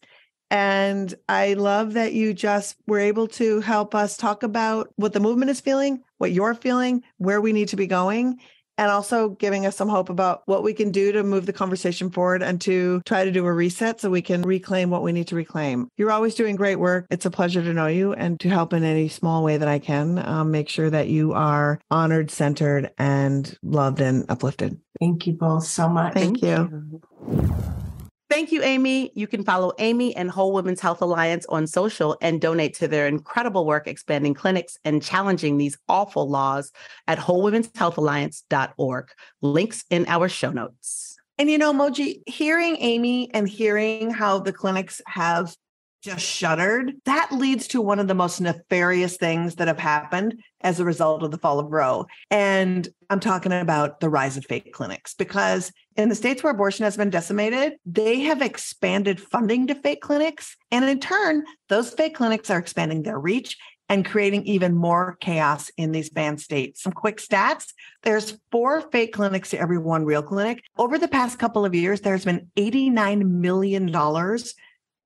And I love that you just were able to help us talk about what the movement is feeling, what you're feeling, where we need to be going, and also giving us some hope about what we can do to move the conversation forward and to try to do a reset so we can reclaim what we need to reclaim. You're always doing great work. It's a pleasure to know you and to help in any small way that I can make sure that you are honored, centered, and loved and uplifted. Thank you both so much. Thank you. Thank you, Amy. You can follow Amy and Whole Women's Health Alliance on social and donate to their incredible work expanding clinics and challenging these awful laws at wholewomenshealthalliance.org. Links in our show notes. And Moji, hearing Amy and hearing how the clinics have just shuttered, that leads to one of the most nefarious things that have happened as a result of the fall of Roe. And I'm talking about the rise of fake clinics, because in the states where abortion has been decimated, they have expanded funding to fake clinics. And in turn, those fake clinics are expanding their reach and creating even more chaos in these banned states. Some quick stats. There's 4 fake clinics to every 1 real clinic. Over the past couple of years, there's been $89 million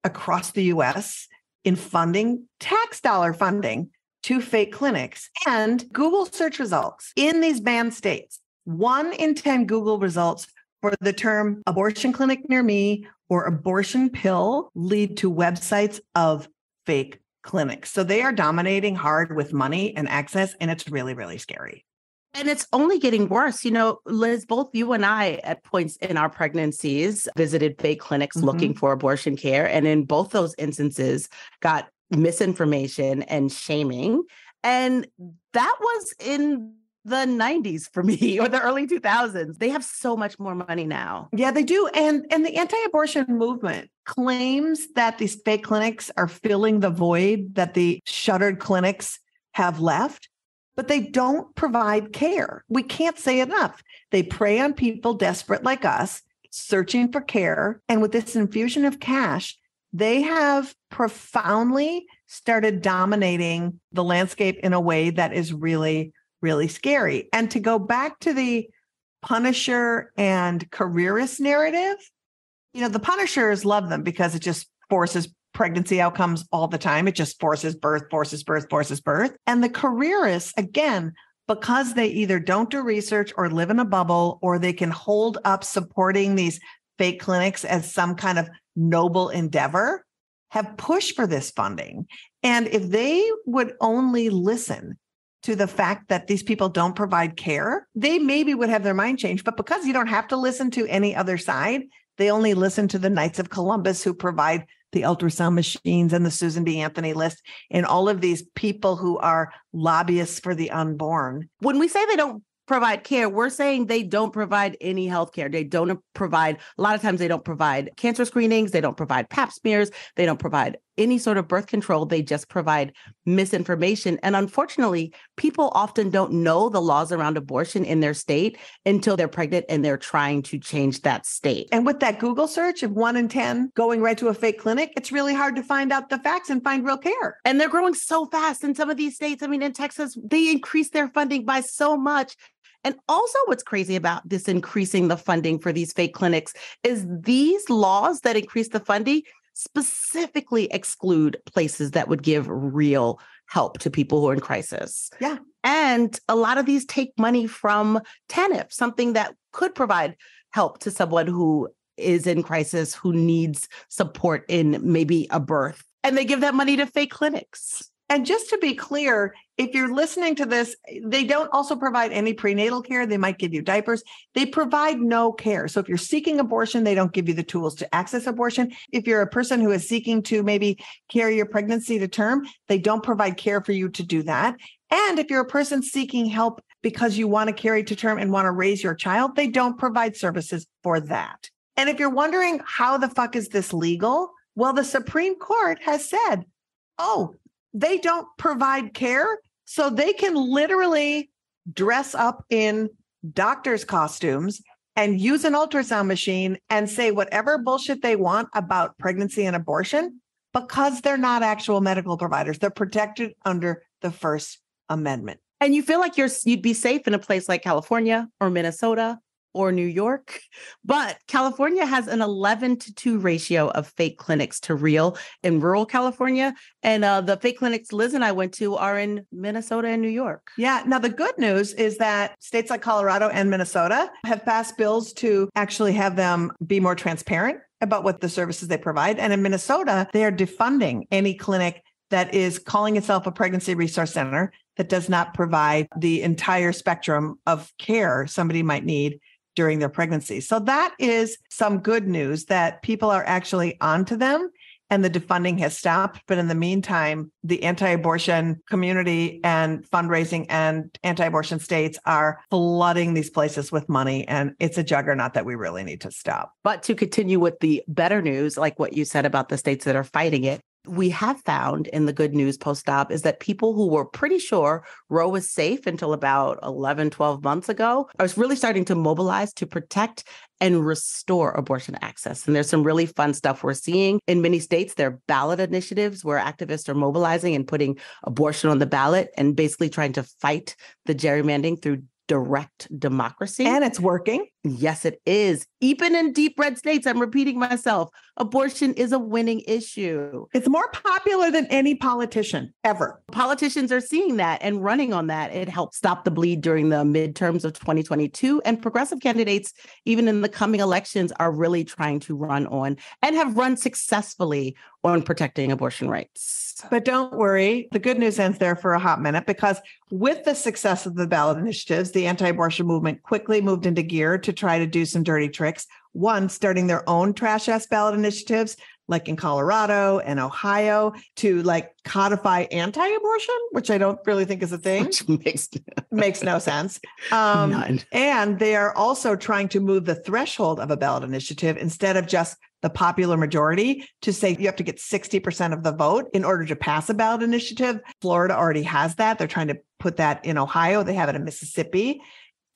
across the U.S. in funding, tax dollar funding, to fake clinics. And Google search results in these banned states, 1 in 10 Google results for the term abortion clinic near me or abortion pill lead to websites of fake clinics. So they are dominating hard with money and access, and it's really, really scary. And it's only getting worse. Liz, both you and I at points in our pregnancies visited fake clinics looking for abortion care. And in both those instances, got misinformation and shaming. And that was in the 90s for me, or the early 2000s. They have so much more money now. Yeah, they do. And the anti-abortion movement claims that these fake clinics are filling the void that the shuttered clinics have left, but they don't provide care. We can't say enough. They prey on people desperate like us, searching for care. And with this infusion of cash, they have profoundly started dominating the landscape in a way that is really, really scary. And to go back to the Punisher and careerist narrative, the Punishers love them because it just forces pregnancy outcomes all the time. It just forces birth. And the careerists, again, because they either don't do research or live in a bubble, or they can hold up supporting these fake clinics as some kind of noble endeavor, have pushed for this funding. And if they would only listen to the fact that these people don't provide care, they maybe would have their mind changed. But because you don't have to listen to any other side, they only listen to the Knights of Columbus who provide the ultrasound machines and the Susan B. Anthony list and all of these people who are lobbyists for the unborn. When we say they don't provide care, we're saying they don't provide any health care. They don't provide, a lot of times they don't provide cancer screenings. They don't provide pap smears. They don't provide any sort of birth control. They just provide misinformation. And unfortunately, people often don't know the laws around abortion in their state until they're pregnant and they're trying to change that state. And with that Google search of 1 in 10 going right to a fake clinic, it's really hard to find out the facts and find real care. And they're growing so fast in some of these states. In Texas, they increased their funding by so much. And also what's crazy about this increasing the funding for these fake clinics is these laws that increase the funding specifically exclude places that would give real help to people who are in crisis. Yeah. And a lot of these take money from TANF, something that could provide help to someone who is in crisis, who needs support in maybe a birth. And they give that money to fake clinics. And just to be clear, if you're listening to this, they don't also provide any prenatal care. They might give you diapers. They provide no care. So if you're seeking abortion, they don't give you the tools to access abortion. If you're a person who is seeking to maybe carry your pregnancy to term, they don't provide care for you to do that. And if you're a person seeking help because you want to carry to term and want to raise your child, they don't provide services for that. And if you're wondering how the fuck is this legal? Well, the Supreme Court has said, they don't provide care, so they can literally dress up in doctor's costumes and use an ultrasound machine and say whatever bullshit they want about pregnancy and abortion because they're not actual medical providers. They're protected under the First Amendment. And you feel like you'd be safe in a place like California or Minnesota or New York. But California has an 11-to-2 ratio of fake clinics to real in rural California. And the fake clinics Liz and I went to are in Minnesota and New York. Yeah. Now, the good news is that states like Colorado and Minnesota have passed bills to actually have them be more transparent about what the services they provide. And in Minnesota, they are defunding any clinic that is calling itself a pregnancy resource center that does not provide the entire spectrum of care somebody might need during their pregnancy. So that is some good news that people are actually onto them and the defunding has stopped. But in the meantime, the anti-abortion community and fundraising and anti-abortion states are flooding these places with money. And it's a juggernaut that we really need to stop. But to continue with the better news, like what you said about the states that are fighting it, we have found in the good news post-op is that people who were pretty sure Roe was safe until about 11, 12 months ago are really starting to mobilize to protect and restore abortion access. And there's some really fun stuff we're seeing. In many states, there are ballot initiatives where activists are mobilizing and putting abortion on the ballot and basically trying to fight the gerrymandering through direct democracy. And it's working. Yes, it is. Even in deep red states, I'm repeating myself, abortion is a winning issue. It's more popular than any politician ever. Politicians are seeing that and running on that. It helped stop the bleed during the midterms of 2022. And progressive candidates, even in the coming elections, are really trying to run on and have run successfully on protecting abortion rights. But don't worry, the good news ends there for a hot minute, because with the success of the ballot initiatives, the anti-abortion movement quickly moved into gear to try to do some dirty tricks. One, starting their own trash-ass ballot initiatives, like in Colorado and Ohio, to like codify anti-abortion, which I don't really think is a thing. Which makes no sense. None. And they are also trying to move the threshold of a ballot initiative instead of just the popular majority to say you have to get 60% of the vote in order to pass a ballot initiative. Florida already has that. They're trying to put that in Ohio. They have it in Mississippi.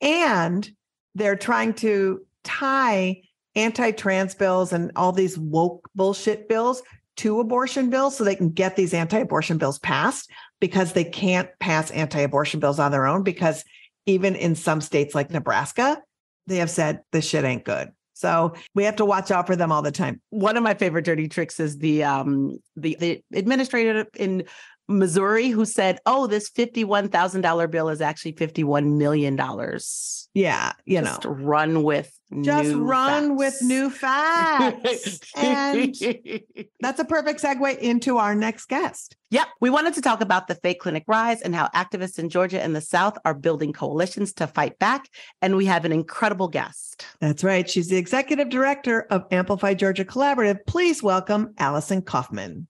And they're trying to tie anti-trans bills and all these woke bullshit bills to abortion bills so they can get these anti-abortion bills passed, because they can't pass anti-abortion bills on their own, because even in some states like Nebraska, they have said this shit ain't good. So we have to watch out for them all the time. One of my favorite dirty tricks is the administrator in Missouri who said, "Oh, this $51,000 bill is actually $51 million." Yeah, Just run with new facts. And that's a perfect segue into our next guest. Yep. We wanted to talk about the fake clinic rise and how activists in Georgia and the South are building coalitions to fight back. And we have an incredible guest. That's right. She's the executive director of Amplify Georgia Collaborative. Please welcome Allison Coffman.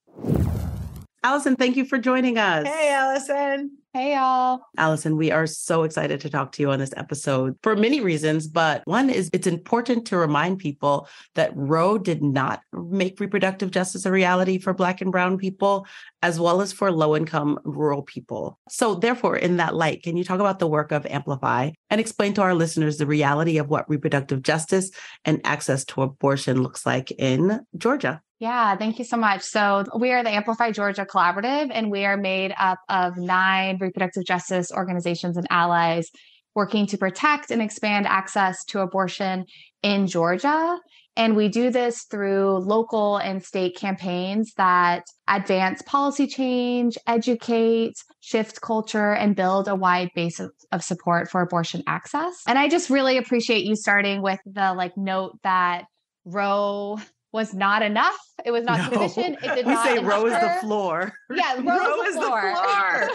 Allison, thank you for joining us. Hey, Allison. Hey, y'all. Allison, we are so excited to talk to you on this episode for many reasons, but one is it's important to remind people that Roe did not make reproductive justice a reality for Black and Brown people, as well as for low-income rural people. So therefore, in that light, can you talk about the work of Amplify and explain to our listeners the reality of what reproductive justice and access to abortion looks like in Georgia? Yeah, thank you so much. So we are the Amplify Georgia Collaborative, and we are made up of 9 reproductive justice organizations and allies working to protect and expand access to abortion in Georgia. And we do this through local and state campaigns that advance policy change, educate, shift culture, and build a wide base of support for abortion access. And I just really appreciate you starting with the note that Roe was not enough. It was not sufficient. It did not. We say Roe is the floor. Yeah, Roe is the floor.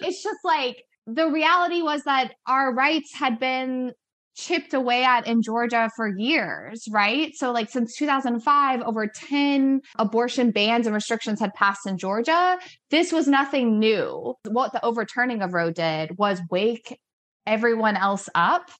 It's just the reality was that our rights had been chipped away at in Georgia for years, right? So since 2005, over 10 abortion bans and restrictions had passed in Georgia. This was nothing new. What the overturning of Roe did was wake everyone else up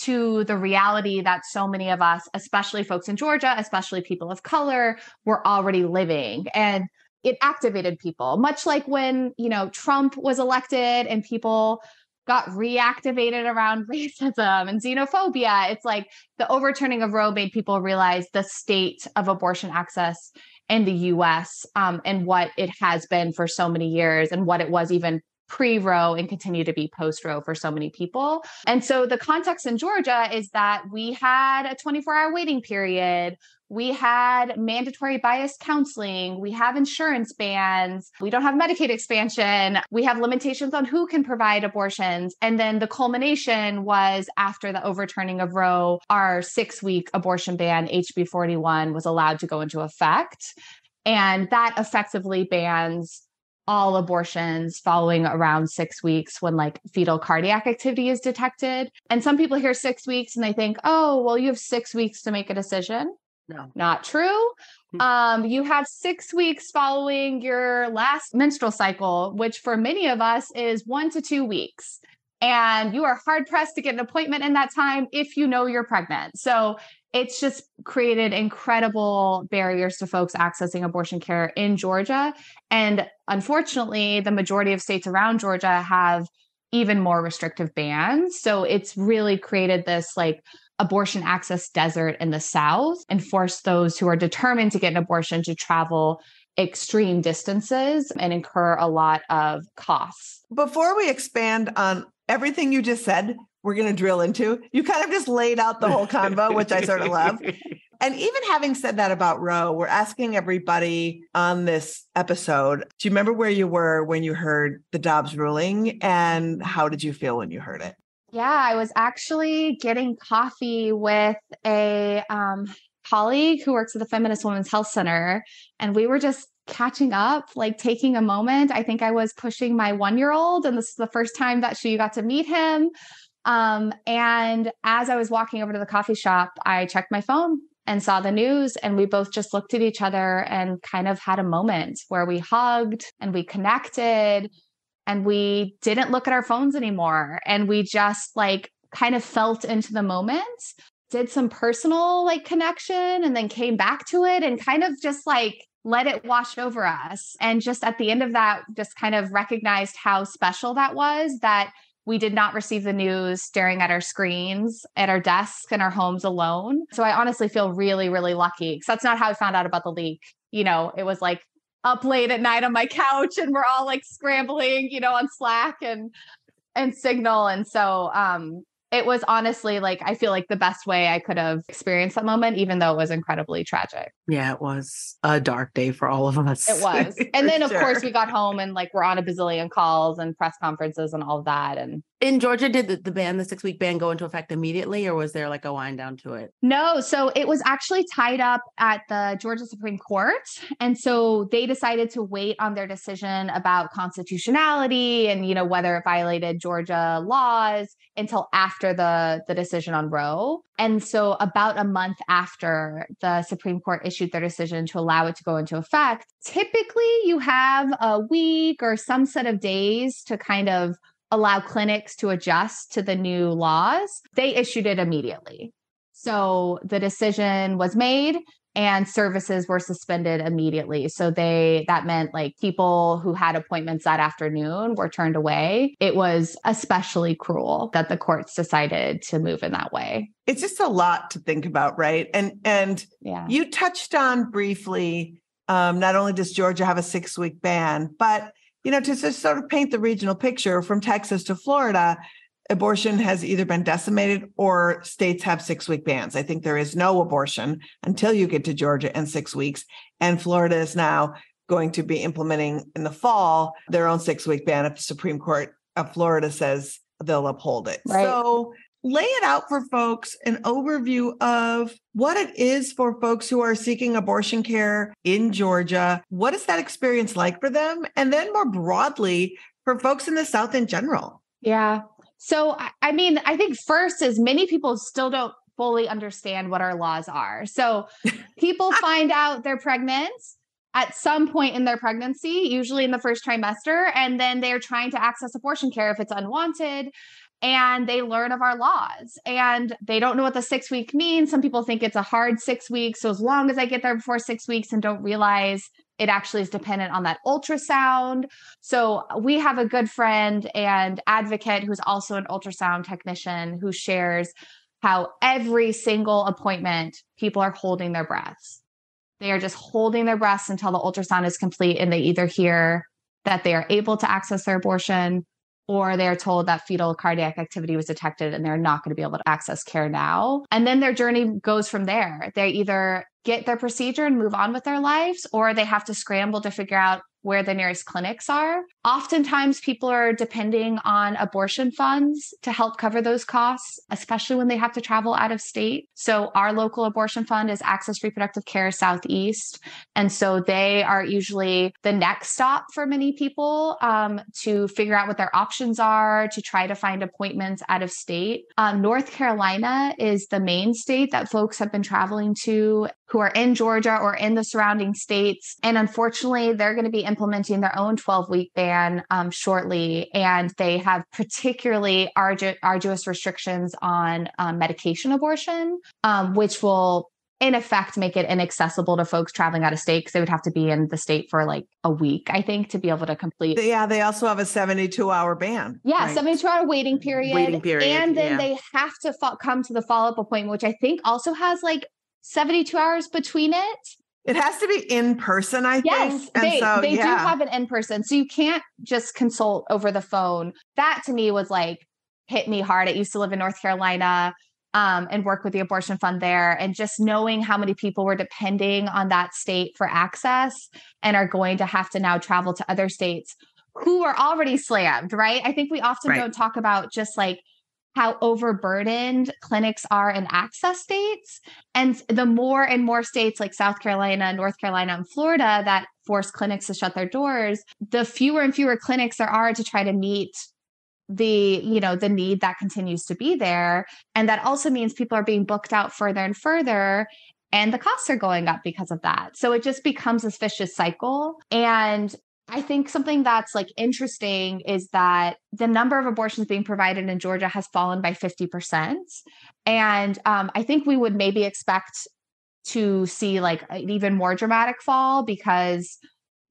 to the reality that so many of us, especially folks in Georgia, especially people of color, were already living. And it activated people, much like when, Trump was elected and people got reactivated around racism and xenophobia. It's like the overturning of Roe made people realize the state of abortion access in the US and what it has been for so many years and what it was even pre-Roe and continue to be post-Roe for so many people. And so the context in Georgia is that we had a 24-hour waiting period. We had mandatory biased counseling. We have insurance bans. We don't have Medicaid expansion. We have limitations on who can provide abortions. And then the culmination was after the overturning of Roe, our 6-week abortion ban, HB 41, was allowed to go into effect. And that effectively bans all abortions following around 6 weeks when fetal cardiac activity is detected. And some people hear 6 weeks and they think, oh, well, you have 6 weeks to make a decision. No, not true. You have 6 weeks following your last menstrual cycle, which for many of us is 1 to 2 weeks. And you are hard pressed to get an appointment in that time if you know you're pregnant. So it's just created incredible barriers to folks accessing abortion care in Georgia. And unfortunately, the majority of states around Georgia have even more restrictive bans. So it's really created this abortion access desert in the South and forced those who are determined to get an abortion to travel extreme distances and incur a lot of costs. Before we expand on everything you just said, we're going to drill into. You kind of just laid out the whole convo, which I sort of love. And even having said that about Roe, we're asking everybody on this episode, do you remember where you were when you heard the Dobbs ruling? And how did you feel when you heard it? Yeah, I was actually getting coffee with a colleague who works at the Feminist Women's Health Center. And we were just catching up, like taking a moment. I think I was pushing my 1-year-old, and this is the first time that she got to meet him. And as I was walking over to the coffee shop, I checked my phone and saw the news, and we both just looked at each other and kind of had a moment where we hugged and we connected and we didn't look at our phones anymore. And we just like kind of felt into the moment, did some personal like connection, and then came back to it and kind of just like let it wash over us. And just at the end of that, just kind of recognized how special that was, that we did not receive the news staring at our screens, at our desks, in our homes alone. So I honestly feel really, really lucky, because that's not how I found out about the leak. You know, it was like up late at night on my couch, and we're all like scrambling, you know, on Slack and Signal. And so it was honestly like, I feel like the best way I could have experienced that moment, even though it was incredibly tragic. Yeah, it was a dark day for all of us. It was. And then of course we got home and like we're on a bazillion calls and press conferences and all of that. And in Georgia, did the 6-week ban go into effect immediately, or was there like a wind down to it? No. So it was actually tied up at the Georgia Supreme Court. And so they decided to wait on their decision about constitutionality and, you know, whether it violated Georgia laws until after the decision on Roe. And so about a month after the Supreme Court issued their decision to allow it to go into effect, typically you have a week or some set of days to kind of allow clinics to adjust to the new laws. They issued it immediately. So the decision was made and services were suspended immediately. So that meant like people who had appointments that afternoon were turned away. It was especially cruel that the courts decided to move in that way. It's just a lot to think about, right? And yeah. You touched on briefly, not only does Georgia have a 6-week ban, but you know, to just sort of paint the regional picture from Texas to Florida, abortion has either been decimated or states have 6-week bans. I think there is no abortion until you get to Georgia in 6 weeks. And Florida is now going to be implementing in the fall their own 6-week ban if the Supreme Court of Florida says they'll uphold it. Right. So lay it out for folks, an overview of what it is for folks who are seeking abortion care in Georgia. What is that experience like for them? And then more broadly, for folks in the South in general. Yeah. So, I mean, I think first is many people still don't fully understand what our laws are. So people find out they're pregnant at some point in their pregnancy, usually in the first trimester, and then they're trying to access abortion care if it's unwanted. And they learn of our laws and they don't know what the 6-week means. Some people think it's a hard 6 weeks. So as long as I get there before 6 weeks, and don't realize it actually is dependent on that ultrasound. So we have a good friend and advocate who's also an ultrasound technician who shares how every single appointment, people are holding their breaths. They are just holding their breaths until the ultrasound is complete, and they either hear that they are able to access their abortion, or they're told that fetal cardiac activity was detected and they're not going to be able to access care now. And then their journey goes from there. They either get their procedure and move on with their lives, or they have to scramble to figure out where the nearest clinics are. Oftentimes, people are depending on abortion funds to help cover those costs, especially when they have to travel out of state. So our local abortion fund is Access Reproductive Care Southeast. And so they are usually the next stop for many people to figure out what their options are, to try to find appointments out of state. North Carolina is the main state that folks have been traveling to who are in Georgia or in the surrounding states. And unfortunately, they're going to be implementing their own 12-week ban shortly. And they have particularly arduous restrictions on medication abortion, which will in effect make it inaccessible to folks traveling out of state, because they would have to be in the state for like a week, I think, to be able to complete. Yeah, they also have a 72-hour ban. Yeah, right. 72-hour waiting period. And then they have to come to the follow-up appointment, which I think also has like 72 hours between it. It has to be in person, I think. Yes, they do have it in person. So you can't just consult over the phone. That to me was like hit me hard. I used to live in North Carolina and work with the abortion fund there. And just knowing how many people were depending on that state for access and are going to have to now travel to other states who are already slammed, right? I think we often don't talk about just like how overburdened clinics are in access states. And the more and more states like South Carolina, North Carolina, and Florida that force clinics to shut their doors, the fewer and fewer clinics there are to try to meet the need that continues to be there. And that also means people are being booked out further and further, and the costs are going up because of that. So it just becomes this vicious cycle. And I think something that's like interesting is that the number of abortions being provided in Georgia has fallen by 50%. And I think we would maybe expect to see like an even more dramatic fall because,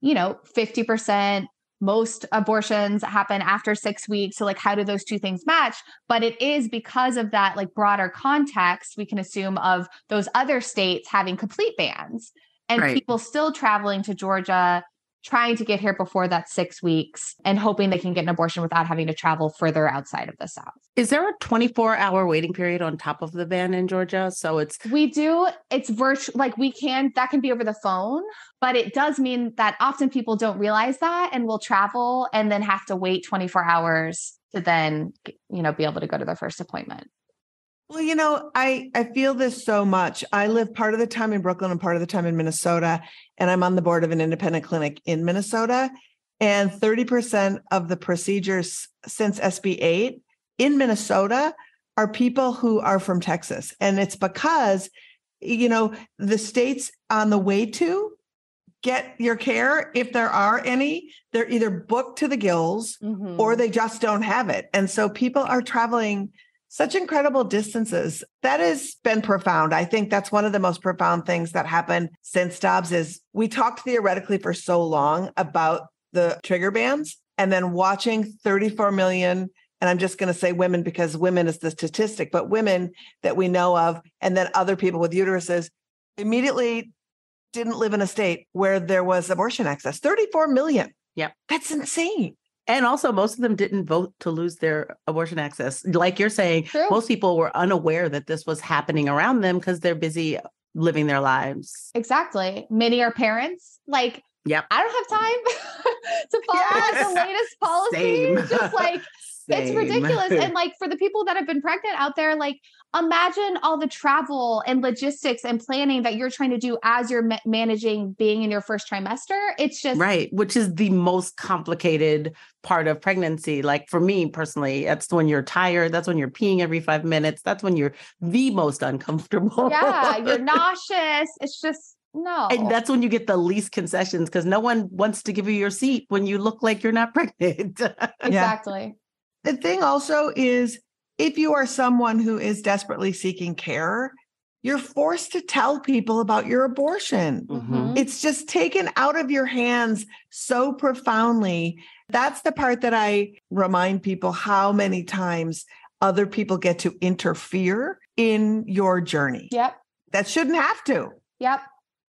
50%, most abortions happen after 6 weeks. So like, how do those two things match? But it is because of that like broader context, we can assume, of those other states having complete bans and people still traveling to Georgia, trying to get here before that 6 weeks and hoping they can get an abortion without having to travel further outside of the South. Is there a 24-hour waiting period on top of the ban in Georgia? So it's virtual, like that can be over the phone, but it does mean that often people don't realize that and will travel and then have to wait 24 hours to then, be able to go to their first appointment. Well, I feel this so much. I live part of the time in Brooklyn and part of the time in Minnesota, and I'm on the board of an independent clinic in Minnesota. And 30% of the procedures since SB 8 in Minnesota are people who are from Texas. And it's because, the states on the way to get your care, if there are any, they're either booked to the gills or they just don't have it. And so people are traveling such incredible distances. That has been profound. I think that's one of the most profound things that happened since Dobbs is we talked theoretically for so long about the trigger bans and then watching 34 million, and I'm just going to say women because women is the statistic, but women that we know of, and then other people with uteruses immediately didn't live in a state where there was abortion access. 34 million. Yep. That's insane. And also, most of them didn't vote to lose their abortion access. Like you're saying, True. Most people were unaware that this was happening around them because they're busy living their lives. Exactly. Many are parents. Like, I don't have time to follow the latest policies. Just like, it's ridiculous. And like, for the people that have been pregnant out there, like, imagine all the travel and logistics and planning that you're trying to do as you're managing being in your first trimester. It's just which is the most complicated part of pregnancy. Like for me personally, that's when you're tired. That's when you're peeing every 5 minutes. That's when you're the most uncomfortable. Yeah, you're nauseous. It's just no. And that's when you get the least concessions because no one wants to give you your seat when you look like you're not pregnant. Exactly. The thing also is, if you are someone who is desperately seeking care, you're forced to tell people about your abortion. It's just taken out of your hands so profoundly. That's the part that I remind people how many times other people get to interfere in your journey. Yep. That shouldn't have to. Yep.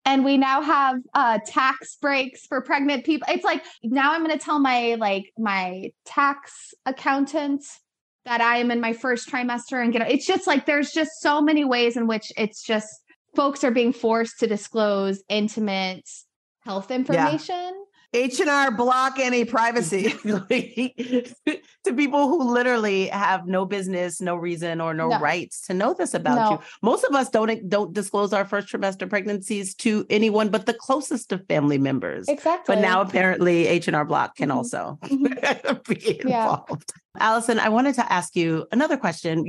And we now have tax breaks for pregnant people. It's like, now I'm going to tell my tax accountant that I am in my first trimester and it's just like, there's just so many ways in which it's just folks are being forced to disclose intimate health information. H&R block any privacy to people who literally have no business, no reason, or no rights to know this about you. Most of us don't disclose our first trimester pregnancies to anyone but the closest of family members. Exactly. But now apparently H&R block can also be involved. Allison, I wanted to ask you another question.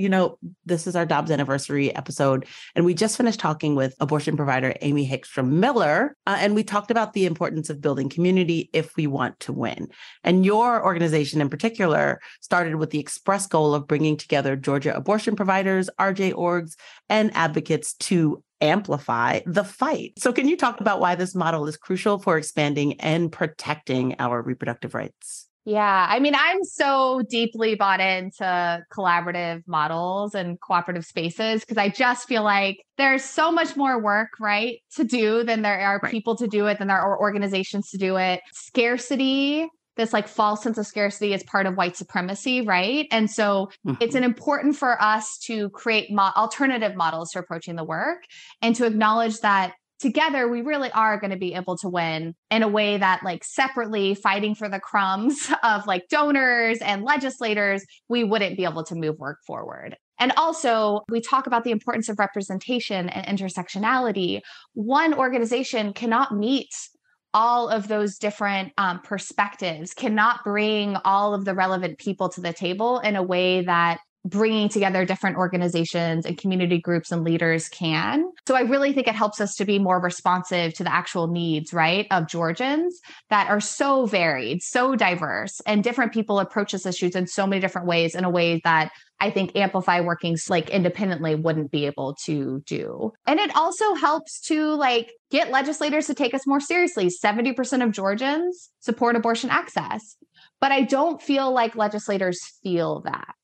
This is our Dobbs Anniversary episode, and we just finished talking with abortion provider Amy Hagstrom Miller, and we talked about the importance of building community if we want to win. And your organization in particular started with the express goal of bringing together Georgia abortion providers, RJ orgs, and advocates to amplify the fight. So can you talk about why this model is crucial for expanding and protecting our reproductive rights? Yeah. I mean, I'm so deeply bought into collaborative models and cooperative spaces because I just feel like there's so much more work, right, to do than there are people to do it, than there are organizations to do it. Scarcity this like false sense of scarcity as part of white supremacy, right? And so it's important for us to create alternative models to approaching the work and to acknowledge that together, we really are going to be able to win in a way that like separately fighting for the crumbs of like donors and legislators, we wouldn't be able to move work forward. And also we talk about the importance of representation and intersectionality. One organization cannot meet all of those different perspectives, cannot bring all of the relevant people to the table in a way that bringing together different organizations and community groups and leaders can. So I really think it helps us to be more responsive to the actual needs, right, of Georgians that are so varied, so diverse, and different people approach this issues in so many different ways, in a way that I think Amplify working like independently wouldn't be able to do. And it also helps to like get legislators to take us more seriously. 70% of Georgians support abortion access, but I don't feel like legislators feel that.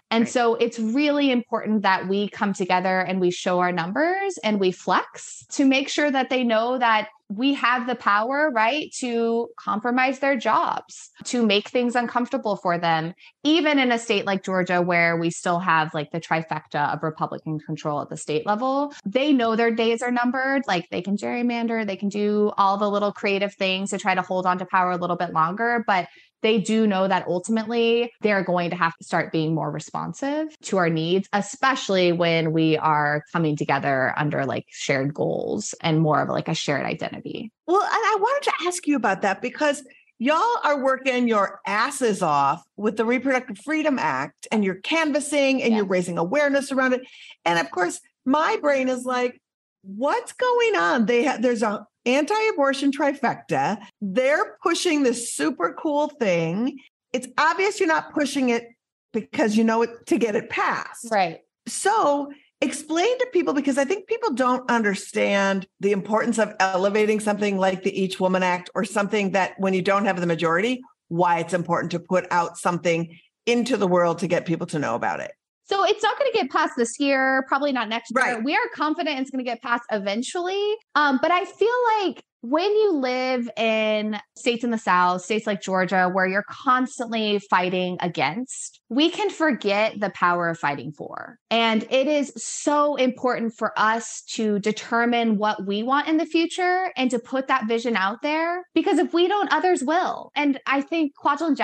And so it's really important that we come together and we show our numbers and we flex to make sure that they know that we have the power, right, to compromise their jobs, to make things uncomfortable for them, even in a state like Georgia, where we still have like the trifecta of Republican control at the state level. They know their days are numbered, like they can gerrymander, they can do all the little creative things to try to hold on to power a little bit longer, but they do know that ultimately they're going to have to start being more responsive to our needs, especially when we are coming together under like shared goals and more of like a shared identity. Well, and I wanted to ask you about that because y'all are working your asses off with the Reproductive Freedom Act and you're canvassing and you're raising awareness around it. And of course, my brain is like, what's going on? There's a anti-abortion trifecta. They're pushing this super cool thing. It's obvious you're not pushing it because you know it to get it passed. Right. So explain to people, because I think people don't understand the importance of elevating something like the Each Woman Act or something that when you don't have the majority, why it's important to put out something into the world to get people to know about it. So it's not going to get passed this year, probably not next year. We are confident it's going to get passed eventually. But I feel like when you live in states in the South, states like Georgia, where you're constantly fighting against, we can forget the power of fighting for. And it is so important for us to determine what we want in the future and to put that vision out there, because if we don't, others will. And I think Kwajalein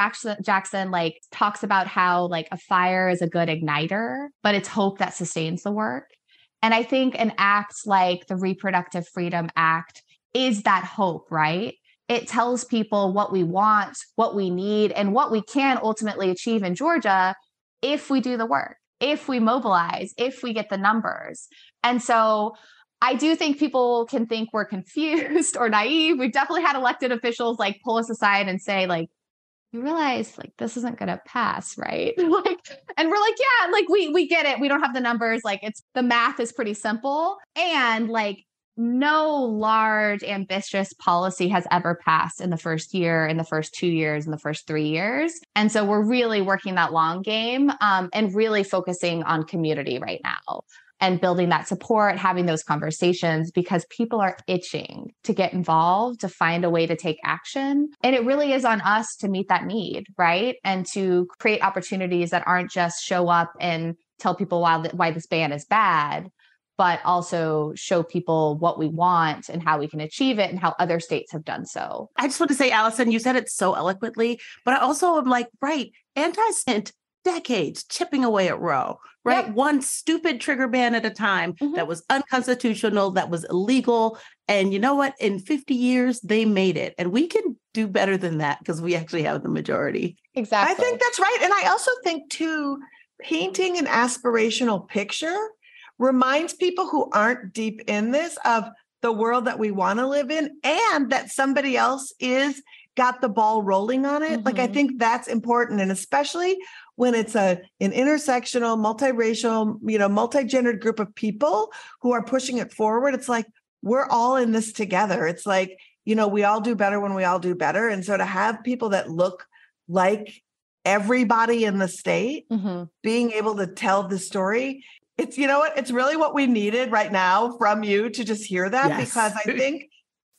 Jackson like talks about how like a fire is a good igniter, but it's hope that sustains the work. And I think an act like the Reproductive Freedom Act is that hope, right? It tells people what we want, what we need, and what we can ultimately achieve in Georgia if we do the work, if we mobilize, if we get the numbers. And so I do think people can think we're confused or naive. We've definitely had elected officials like pull us aside and say like, you realize like this isn't going to pass, right? Like, and we're like, yeah, like we get it. We don't have the numbers. Like the math is pretty simple. And like, no large, ambitious policy has ever passed in the first year, in the first 2 years, in the first 3 years. And so we're really working that long game and really focusing on community right now and building that support, having those conversations, because people are itching to get involved, to find a way to take action. And it really is on us to meet that need, right? And to create opportunities that aren't just show up and tell people why this ban is bad, but also show people what we want and how we can achieve it and how other states have done so. I just want to say, Allison, you said it so eloquently, but I also am like, right, spent decades chipping away at Roe, right? Yep. One stupid trigger ban at a time that was unconstitutional, that was illegal. And you know what? In 50 years, they made it. And we can do better than that because we actually have the majority. Exactly. I think that's right. And I also think, too, painting an aspirational picture reminds people who aren't deep in this of the world that we want to live in and that somebody else is got the ball rolling on it. Like, I think that's important. And especially when it's an intersectional, multiracial, multi-gendered group of people who are pushing it forward. It's like, we're all in this together. It's like, we all do better when we all do better. And so to have people that look like everybody in the state being able to tell the story, it's, it's really what we needed right now from you to just hear that, because I think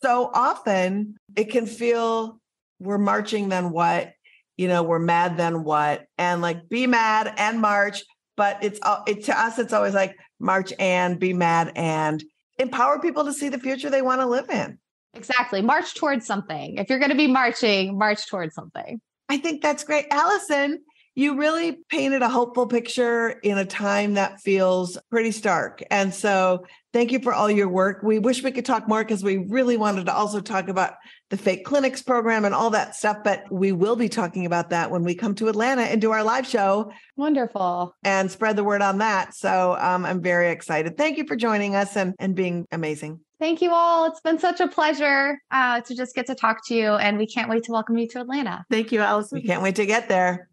so often it can feel we're marching, then what? We're mad, then what? And like, be mad and march. But to us, it's always like march and be mad and empower people to see the future they want to live in. Exactly. March towards something. If you're going to be marching, march towards something. I think that's great. Allison, you really painted a hopeful picture in a time that feels pretty stark. And so thank you for all your work. We wish we could talk more because we really wanted to also talk about the fake clinics program and all that stuff. But we will be talking about that when we come to Atlanta and do our live show. Wonderful. And spread the word on that. So I'm very excited. Thank you for joining us and being amazing. Thank you all. It's been such a pleasure to just get to talk to you. And we can't wait to welcome you to Atlanta. Thank you, Allison. We can't wait to get there.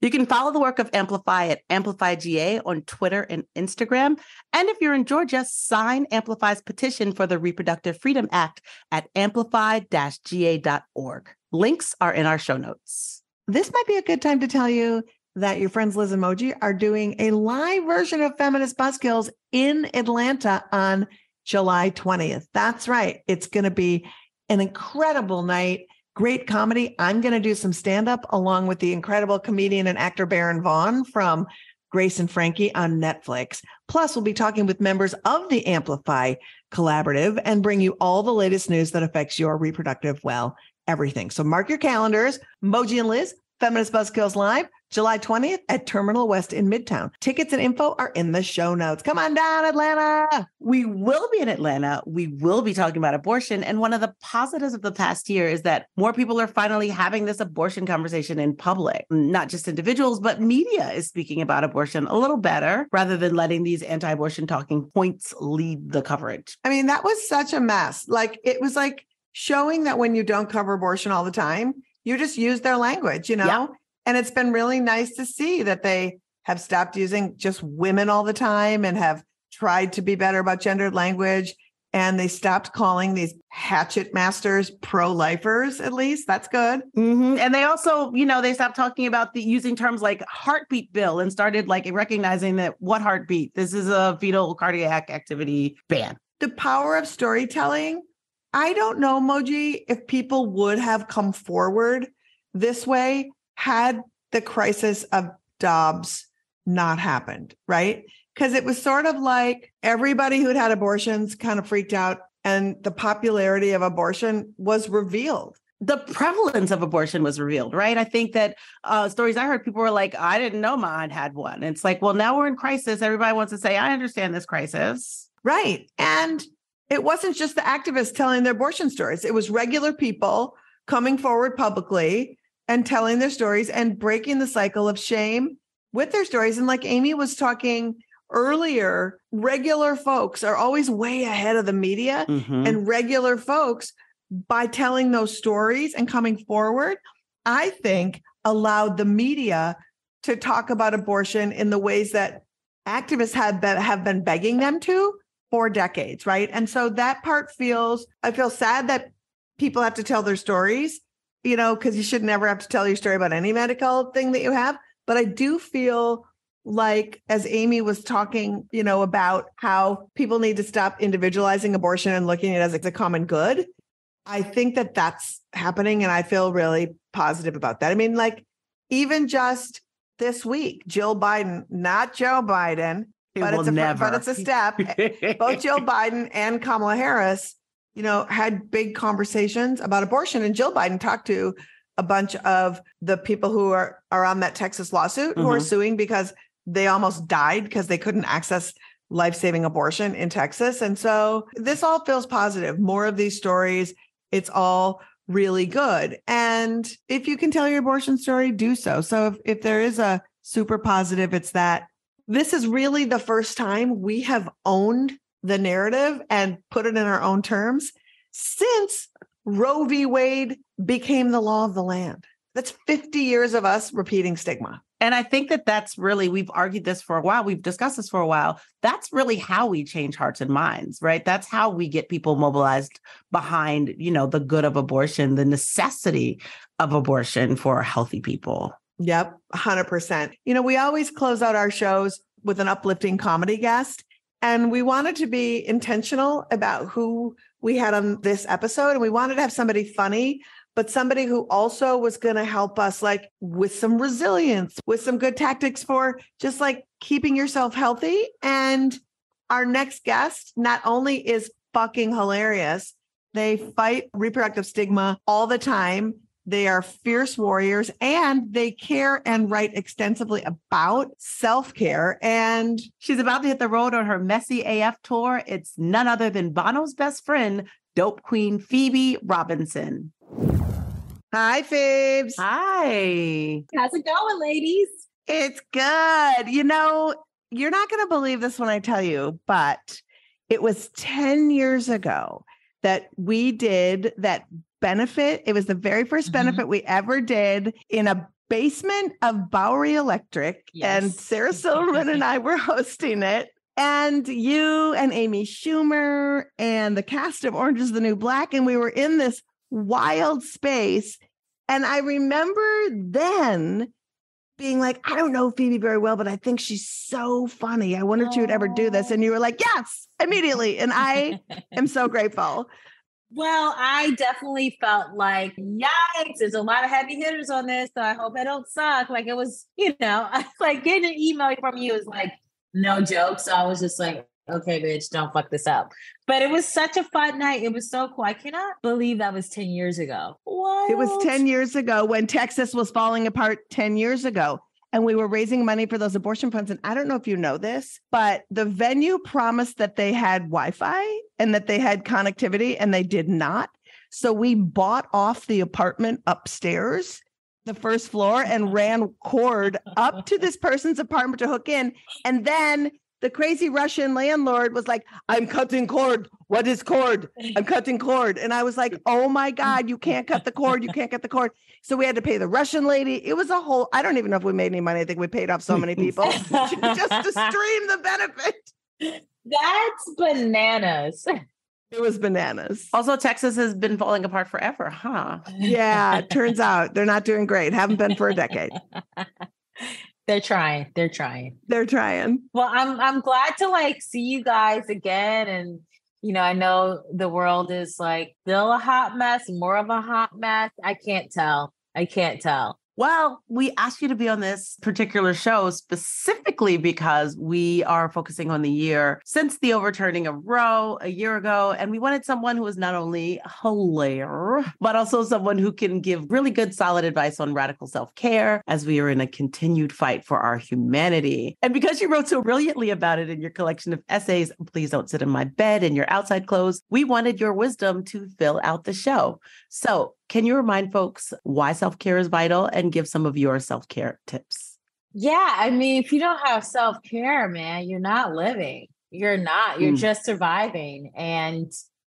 You can follow the work of Amplify at AmplifyGA on Twitter and Instagram. And if you're in Georgia, sign Amplify's petition for the Reproductive Freedom Act at amplify-ga.org. Links are in our show notes. This might be a good time to tell you that your friends Liz and Moji are doing a live version of Feminist Buzzkills in Atlanta on July 20th. That's right. It's going to be an incredible night. Great comedy. I'm going to do some stand-up along with the incredible comedian and actor Baron Vaughn from Grace and Frankie on Netflix. Plus, we'll be talking with members of the Amplify Collaborative and bring you all the latest news that affects your reproductive, everything. So mark your calendars. Moji and Liz, Feminist Buzzkills Live, July 20th at Terminal West in Midtown. Tickets and info are in the show notes. Come on down, Atlanta. We will be in Atlanta. We will be talking about abortion. And one of the positives of the past year is that more people are finally having this abortion conversation in public. Not just individuals, but media is speaking about abortion a little better rather than letting these anti-abortion talking points lead the coverage. I mean, that was such a mess. Like, it was like showing that when you don't cover abortion all the time, you just use their language, Yeah. And it's been really nice to see that they have stopped using just women all the time and have tried to be better about gendered language. And they stopped calling these hatchet masters pro-lifers, at least. That's good. Mm-hmm. And they also, they stopped talking about using terms like heartbeat bill and started recognizing that what heartbeat? This is a fetal cardiac activity ban. The power of storytelling. I don't know, Moji, if people would have come forward this way had the crisis of Dobbs not happened, right? Because it was sort of like everybody who'd had abortions kind of freaked out and the popularity of abortion was revealed. The prevalence of abortion was revealed, right? I think that stories I heard, people were like, I didn't know my aunt had one. And it's like, well, now we're in crisis. Everybody wants to say, I understand this crisis. Right. And it wasn't just the activists telling their abortion stories. It was regular people coming forward publicly and telling their stories and breaking the cycle of shame with their stories. And like Amy was talking earlier, regular folks are always way ahead of the media. Mm-hmm. And regular folks, by telling those stories and coming forward, I think allowed the media to talk about abortion in the ways that activists have been begging them to for decades, right? And so that part I feel sad that people have to tell their stories, because you should never have to tell your story about any medical thing that you have. But I do feel like, as Amy was talking, about how people need to stop individualizing abortion and looking at it as a common good. I think that that's happening. And I feel really positive about that. I mean, even just this week, Jill Biden, not Joe Biden, but it's a step. Both Jill Biden and Kamala Harris, had big conversations about abortion. And Jill Biden talked to a bunch of the people who are on that Texas lawsuit who are suing because they almost died because they couldn't access life-saving abortion in Texas. And so this all feels positive. More of these stories, it's all really good. And if you can tell your abortion story, do so. So if there is a super positive, it's that this is really the first time we have owned the narrative and put it in our own terms since Roe v. Wade became the law of the land. That's 50 years of us repeating stigma. And I think that that's really, we've argued this for a while. We've discussed this for a while. That's really how we change hearts and minds, right? That's how we get people mobilized behind, the good of abortion, the necessity of abortion for healthy people. Yep, 100%. We always close out our shows with an uplifting comedy guest. And we wanted to be intentional about who we had on this episode. And we wanted to have somebody funny, but somebody who also was going to help us like with some resilience, with some good tactics for just like keeping yourself healthy. And our next guest not only is fucking hilarious, they fight reproductive stigma all the time. They are fierce warriors and they care and write extensively about self-care. And she's about to hit the road on her Messy AF tour. It's none other than Bono's best friend, dope queen Phoebe Robinson. Hi, Phoebes. Hi. How's it going, ladies? It's good. You know, you're not going to believe this when I tell you, but it was 10 years ago that we did that benefit. It was the very first benefit we ever did in a basement of Bowery Electric. Yes. And Sarah Silverman and I were hosting it. And you and Amy Schumer and the cast of Orange is the New Black. And we were in this wild space. And I remember then being like, I don't know Phoebe very well, but I think she's so funny. I wonder if she would ever do this. And you were like, yes, immediately. And I am so grateful. Well, I definitely felt like, yikes, there's a lot of heavy hitters on this, so I hope I don't suck. Like it was, like getting an email from you is like, no joke. So I was just like, okay, bitch, don't fuck this up. But it was such a fun night. It was so cool. I cannot believe that was 10 years ago. What? It was 10 years ago when Texas was falling apart 10 years ago. And we were raising money for those abortion funds. And I don't know if you know this, but the venue promised that they had Wi-Fi and that they had connectivity, and they did not. So we bought off the apartment upstairs, the first floor, and ran cord up to this person's apartment to hook in. And then the crazy Russian landlord was like, I'm cutting cord. What is cord? I'm cutting cord. And I was like, oh my God, you can't cut the cord. You can't cut the cord. So we had to pay the Russian lady. It was a whole, I don't even know if we made any money. I think we paid off so many people just to stream the benefit. That's bananas. It was bananas. Also, Texas has been falling apart forever, huh? Yeah, it turns out they're not doing great. Haven't been for a decade. They're trying. Well, I'm glad to like see you guys again. And, I know the world is like still a hot mess, more of a hot mess. I can't tell. Well, we asked you to be on this particular show specifically because we are focusing on the year since the overturning of Roe a year ago. And we wanted someone who was not only hilarious, but also someone who can give really good, solid advice on radical self-care as we are in a continued fight for our humanity. And because you wrote so brilliantly about it in your collection of essays, Please Don't Sit in My Bed and Your Outside Clothes, we wanted your wisdom to fill out the show. So can you remind folks why self-care is vital and give some of your self-care tips? Yeah. I mean, if you don't have self-care, man, you're not living. You're just surviving. And,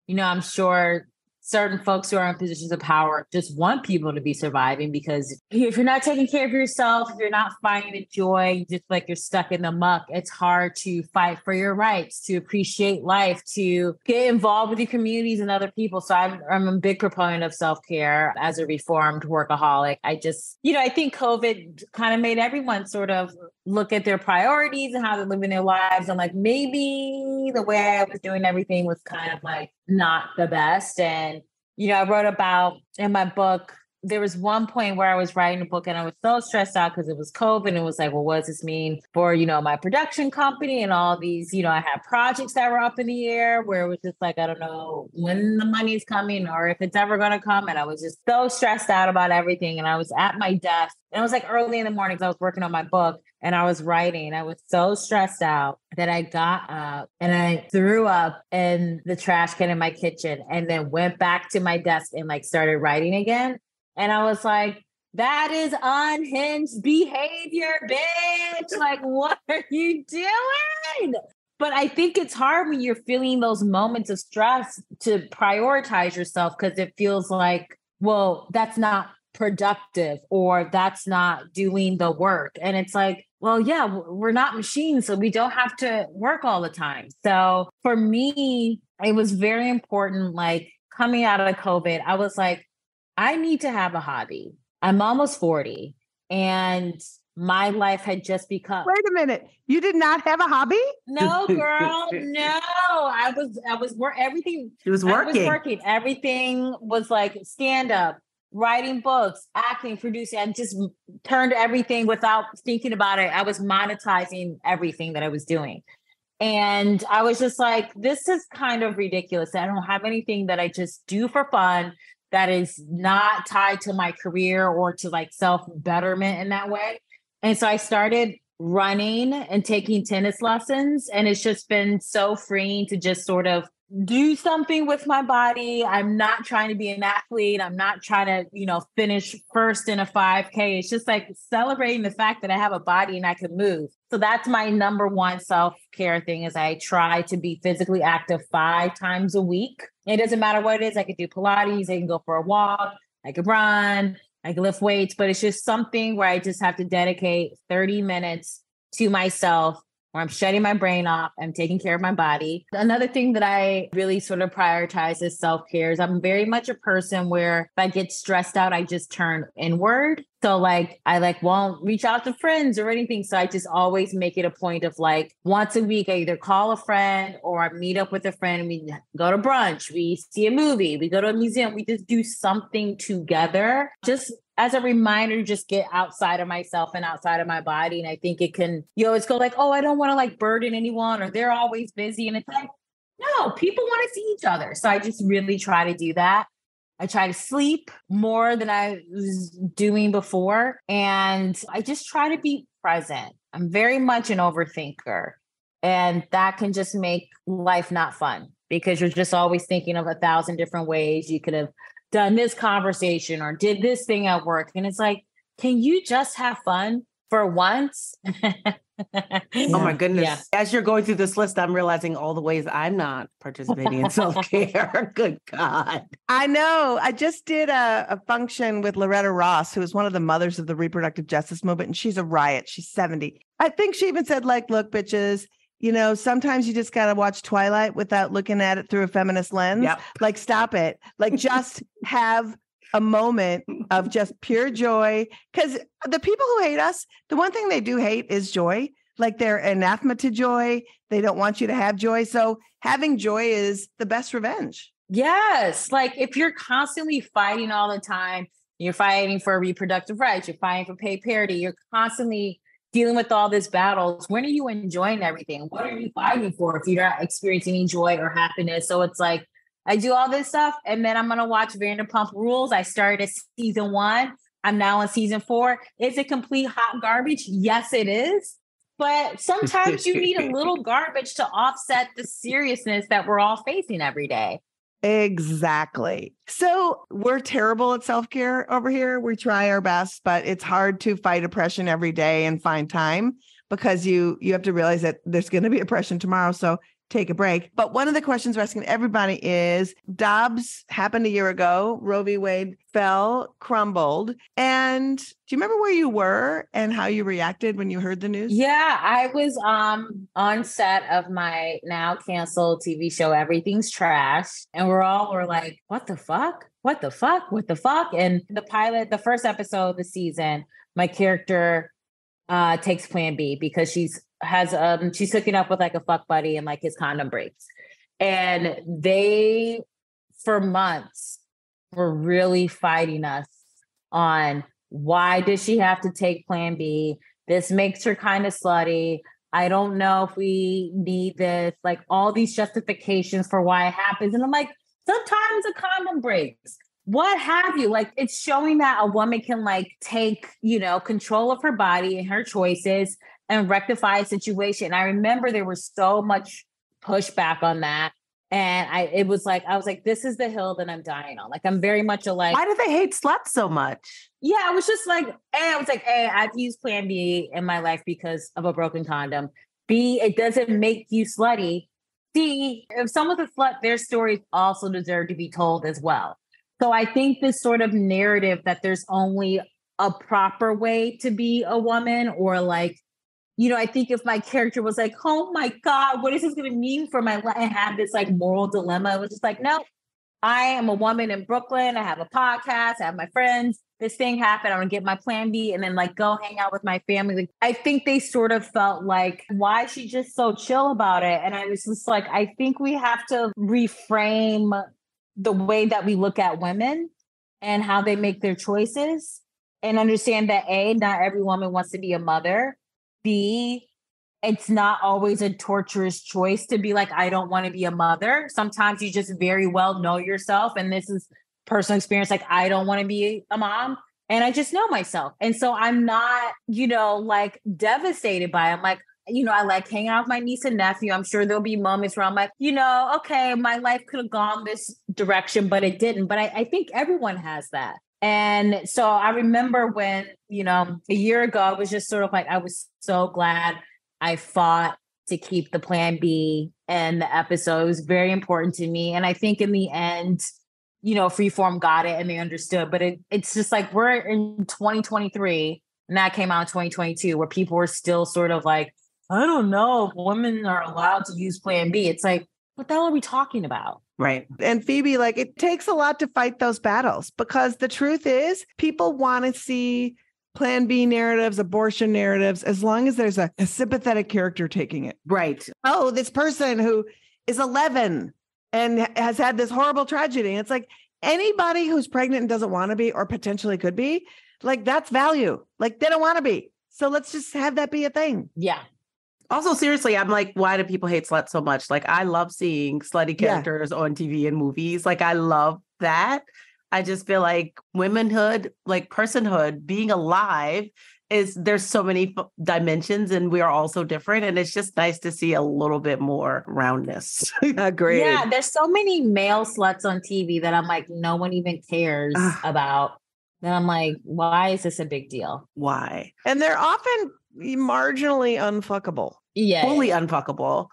I'm sure certain folks who are in positions of power just want people to be surviving, because if you're not taking care of yourself, if you're not finding the joy, just like you're stuck in the muck, it's hard to fight for your rights, to appreciate life, to get involved with your communities and other people. So I'm a big proponent of self-care as a reformed workaholic. I just, I think COVID kind of made everyone sort of look at their priorities and how they're living their lives. And like, maybe the way I was doing everything was kind of like not the best. And, I wrote about in my book, there was one point where I was writing a book and I was so stressed out because it was COVID. And it was like, well, what does this mean for, my production company and all these, I had projects that were up in the air where it was just like, I don't know when the money's coming or if it's ever going to come. And I was just so stressed out about everything. And I was at my desk and it was like early in the morning because I was working on my book and I was writing. I was so stressed out that I got up and I threw up in the trash can in my kitchen and then went back to my desk and like started writing again. And I was like, that is unhinged behavior, bitch. Like, what are you doing? But I think it's hard when you're feeling those moments of stress to prioritize yourself because it feels like, well, that's not productive or that's not doing the work. And it's like, well, yeah, we're not machines, so we don't have to work all the time. So for me, it was very important, like coming out of COVID, I was like, I need to have a hobby. I'm almost 40 and my life had just become. Wait a minute. You did not have a hobby? No, girl. No, I was everything. She was working. Everything was like stand up, writing books, acting, producing. I just turned everything without thinking about it. I was monetizing everything that I was doing. And I was just like, this is kind of ridiculous. I don't have anything that I just do for fun that is not tied to my career or to like self-betterment in that way. And so I started running and taking tennis lessons. And it's just been so freeing to just sort of do something with my body. I'm not trying to be an athlete. I'm not trying to, finish first in a 5K. It's just like celebrating the fact that I have a body and I can move. So that's my number one self-care thing is I try to be physically active 5 times a week. It doesn't matter what it is. I could do Pilates. I can go for a walk. I could run. I can lift weights, but it's just something where I just have to dedicate 30 minutes to myself where I'm shutting my brain off. I'm taking care of my body. Another thing that I really sort of prioritize is self-care. I'm very much a person where if I get stressed out, I just turn inward. So I won't reach out to friends or anything. So I just always make it a point of once a week, I either call a friend or I meet up with a friend. We go to brunch, we see a movie, we go to a museum, we just do something together. Just as a reminder to just get outside of myself and outside of my body. And I think it can, you always go oh, I don't want to burden anyone or they're always busy. And it's no, people want to see each other. So I just really try to do that. I try to sleep more than I was doing before. And I just try to be present. I'm very much an overthinker. And that can just make life not fun because you're just always thinking of 1,000 different ways you could have done this conversation or did this thing at work. And it's can you just have fun for once? Oh my goodness. Yeah. As you're going through this list, I'm realizing all the ways I'm not participating in self-care. Good God. I know. I just did a function with Loretta Ross, who is one of the mothers of the reproductive justice movement. And she's a riot. She's 70. I think she even said look, bitches, sometimes you just got to watch Twilight without looking at it through a feminist lens. Yep. Stop it. Just have a moment of just pure joy. Because the people who hate us, the one thing they do hate is joy. They're anathema to joy. They don't want you to have joy. So having joy is the best revenge. Yes. If you're constantly fighting all the time, you're fighting for reproductive rights, you're fighting for pay parity, you're constantly dealing with all these battles. When are you enjoying everything? What are you fighting for if you're not experiencing any joy or happiness? So it's I do all this stuff and then I'm going to watch Vanderpump Rules. I started at season 1. I'm now on season 4. Is it complete hot garbage? Yes, it is. But sometimes you need a little garbage to offset the seriousness that we're all facing every day. Exactly. So we're terrible at self-care over here. We try our best, but it's hard to fight oppression every day and find time because you have to realize that there's going to be oppression tomorrow. So take a break. But one of the questions we're asking everybody is Dobbs happened a year ago. Roe v. Wade fell, crumbled. And do you remember where you were and how you reacted when you heard the news? Yeah, I was on set of my now canceled TV show, Everything's Trash. And we're like, what the fuck? What the fuck? What the fuck? And the first episode of the season, my character takes Plan B because she's hooking up with a fuck buddy and his condom breaks. And they, for months, were really fighting us on why does she have to take Plan B? This makes her kind of slutty. I don't know if we need this, all these justifications for why it happens. And I'm sometimes a condom breaks. What have you? It's showing that a woman can take, control of her body and her choices and rectify a situation. I remember there was so much pushback on that. And I was like, this is the hill that I'm dying on. I'm very much why do they hate sluts so much? Yeah, I was just I've used Plan B in my life because of a broken condom. B, it doesn't make you slutty. C, if someone's a slut, their stories also deserve to be told as well. So I think this sort of narrative that there's only a proper way to be a woman or I think if my character was oh my God, what is this going to mean for my life? And have this moral dilemma. It was just no, I am a woman in Brooklyn. I have a podcast. I have my friends. This thing happened. I'm going to get my Plan B and then go hang out with my family. I think they sort of felt why is she just so chill about it? And I was just I think we have to reframe the way that we look at women and how they make their choices, and understand that A, not every woman wants to be a mother. B, it's not always a torturous choice to be like, I don't want to be a mother. Sometimes you just very well know yourself. And this is personal experience. Like, I don't want to be a mom. And I just know myself. And so I'm not, like devastated by it. I'm like, I like hanging out with my niece and nephew. I'm sure there'll be moments where I'm like, okay, my life could have gone this direction, but it didn't. But I think everyone has that. And so I remember when, a year ago, I was just sort of like, I was so glad I fought to keep the plan B and the episode. It was very important to me. And I think in the end, Freeform got it and they understood. But it's just like we're in 2023 and that came out in 2022 where people were still sort of like, I don't know if women are allowed to use plan B. It's like, what the hell are we talking about? Right. And Phoebe, like, it takes a lot to fight those battles because the truth is people want to see Plan B narratives, abortion narratives, as long as there's a sympathetic character taking it. Right. Oh, this person who is 11 and has had this horrible tragedy. And it's like anybody who's pregnant and doesn't want to be or potentially could be, like, that's value. Like, they don't want to be. So let's just have that be a thing. Yeah. Also, seriously, I'm like, why do people hate sluts so much? Like, I love seeing slutty characters on TV and movies. Like, I love that. I just feel like womanhood, like personhood, being alive there's so many dimensions and we are all so different. And it's just nice to see a little bit more roundness. Agreed. Yeah, there's so many male sluts on TV that I'm like, no one even cares about. Then I'm like, why is this a big deal? Why? And they're often marginally unfuckable. Yeah. Fully unfuckable.